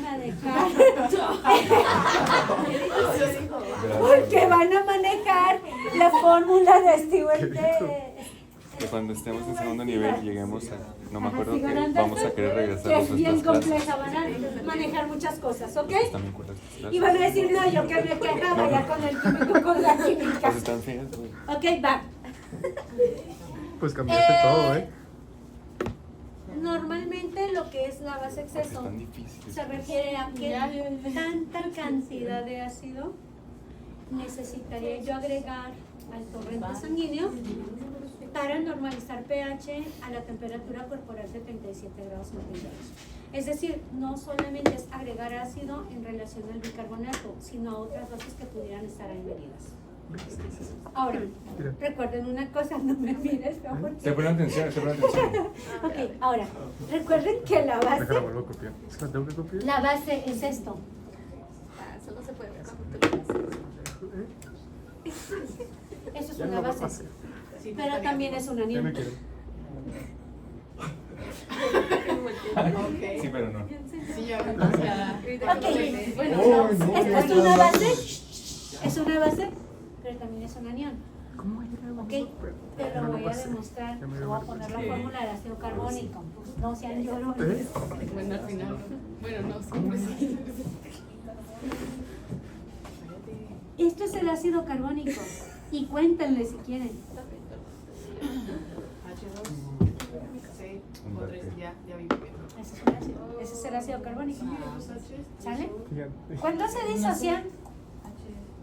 Speaker 1: manejar la fórmula de Stewart
Speaker 8: Que cuando estemos en segundo nivel lleguemos a... No me acuerdo que
Speaker 1: Stewart
Speaker 8: vamos a
Speaker 1: Anderson,
Speaker 8: querer regresar
Speaker 1: que
Speaker 8: a
Speaker 1: es bien
Speaker 8: nuestras clases.
Speaker 1: compleja, van a manejar muchas cosas, ¿ok?
Speaker 8: También con estas clases.
Speaker 1: Y van a decir, no, yo que me quejaba ya con el químico, con la química.
Speaker 8: Pues están feas, güey.
Speaker 1: Ok, va.
Speaker 5: Pues cambiaste todo, ¿eh?
Speaker 1: Normalmente lo que es la base exceso
Speaker 8: Están difíciles.
Speaker 1: se refiere a que tanta cantidad de ácido necesitaría yo agregar al torrente sanguíneo para normalizar pH a la temperatura corporal de 37 grados centígrados. Es decir, no solamente es agregar ácido en relación al bicarbonato, sino a otras bases que pudieran estar ahí medidas. Ahora, recuerden una cosa, no me mires, ¿no? Porque...
Speaker 8: Te ponen atención, te ponen atención.
Speaker 1: Ok, ahora, recuerden que la base,
Speaker 5: Déjala, vuelvo a copiar. ¿Es que la tengo que copiar?
Speaker 1: la base es esto.
Speaker 2: Solo se puede ver cuando te lo haces.
Speaker 1: Eso es
Speaker 5: Ya
Speaker 1: una
Speaker 5: no va a
Speaker 1: base,
Speaker 5: pasar.
Speaker 1: pero también es una
Speaker 5: Ya me
Speaker 1: anión.
Speaker 5: quiero.
Speaker 8: Sí, pero no.
Speaker 6: Sí, ya.
Speaker 1: Ok, bueno,
Speaker 5: Oh, no,
Speaker 1: esta es una base, pero también es un anión.
Speaker 5: ¿Cómo era?
Speaker 1: ¿Ok? Te lo voy a demostrar. Te voy a poner la fórmula del ácido carbónico. No sean llorones.
Speaker 6: Bueno, al final. Bueno, no, siempre sí.
Speaker 1: Esto es el ácido carbónico. Y cuéntenle si quieren.
Speaker 6: H2, C, O3, ya vi.
Speaker 1: Ese es el ácido, ese es el ácido carbónico. ¿Sale?
Speaker 5: Ya.
Speaker 1: ¿Cuándo se disocian?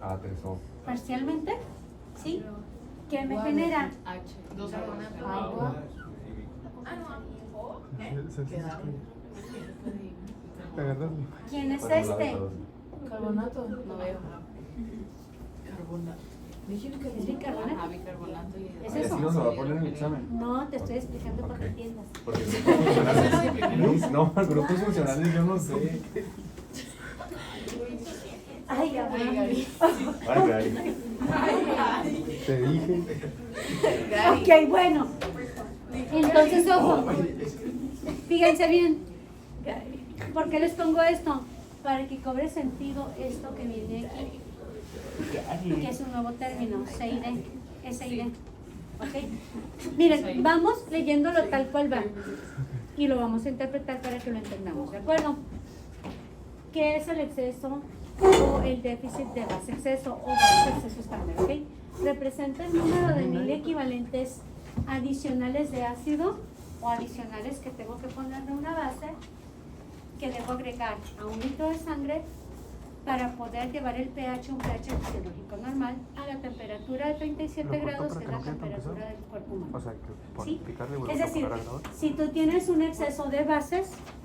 Speaker 8: A3O.
Speaker 1: Parcialmente. ¿Sí? ¿Qué me genera?
Speaker 6: H, 2 carbonatos.
Speaker 1: Agua.
Speaker 5: ¿Te agarras?
Speaker 1: ¿Quién es este?
Speaker 6: Carbonato. No veo. Carbonato.
Speaker 1: ¿Es bicarbonato?
Speaker 6: Ah, bicarbonato y
Speaker 1: ¿Es eso?
Speaker 8: ¿Así nos lo va a poner en el examen?
Speaker 1: No, te estoy explicando para que entiendas.
Speaker 8: Porque el grupo funcionales. No, grupos funcionales yo no sé.
Speaker 1: Ay, Abraham.
Speaker 8: Ay,
Speaker 5: Te dije.
Speaker 1: Ok, bueno. Entonces, ojo. Fíjense bien. ¿Por qué les pongo esto? Para que cobre sentido esto que viene aquí. Que es un nuevo término, SID. SID. ¿Ok? Miren, vamos leyéndolo tal cual va. Y lo vamos a interpretar para que lo entendamos, ¿de acuerdo? ¿Qué es el exceso o el déficit de base exceso o base exceso estándar? ¿Ok? Representa el número de 1000 equivalentes adicionales de ácido o adicionales que tengo que poner de una base que debo agregar a 1 litro de sangre para poder llevar el pH, un pH fisiológico normal, a la temperatura de 37 grados, que es la temperatura del cuerpo humano.
Speaker 5: O sea, que por
Speaker 1: ¿Sí?
Speaker 5: picarle,
Speaker 1: Es decir, si tú tienes un exceso de bases,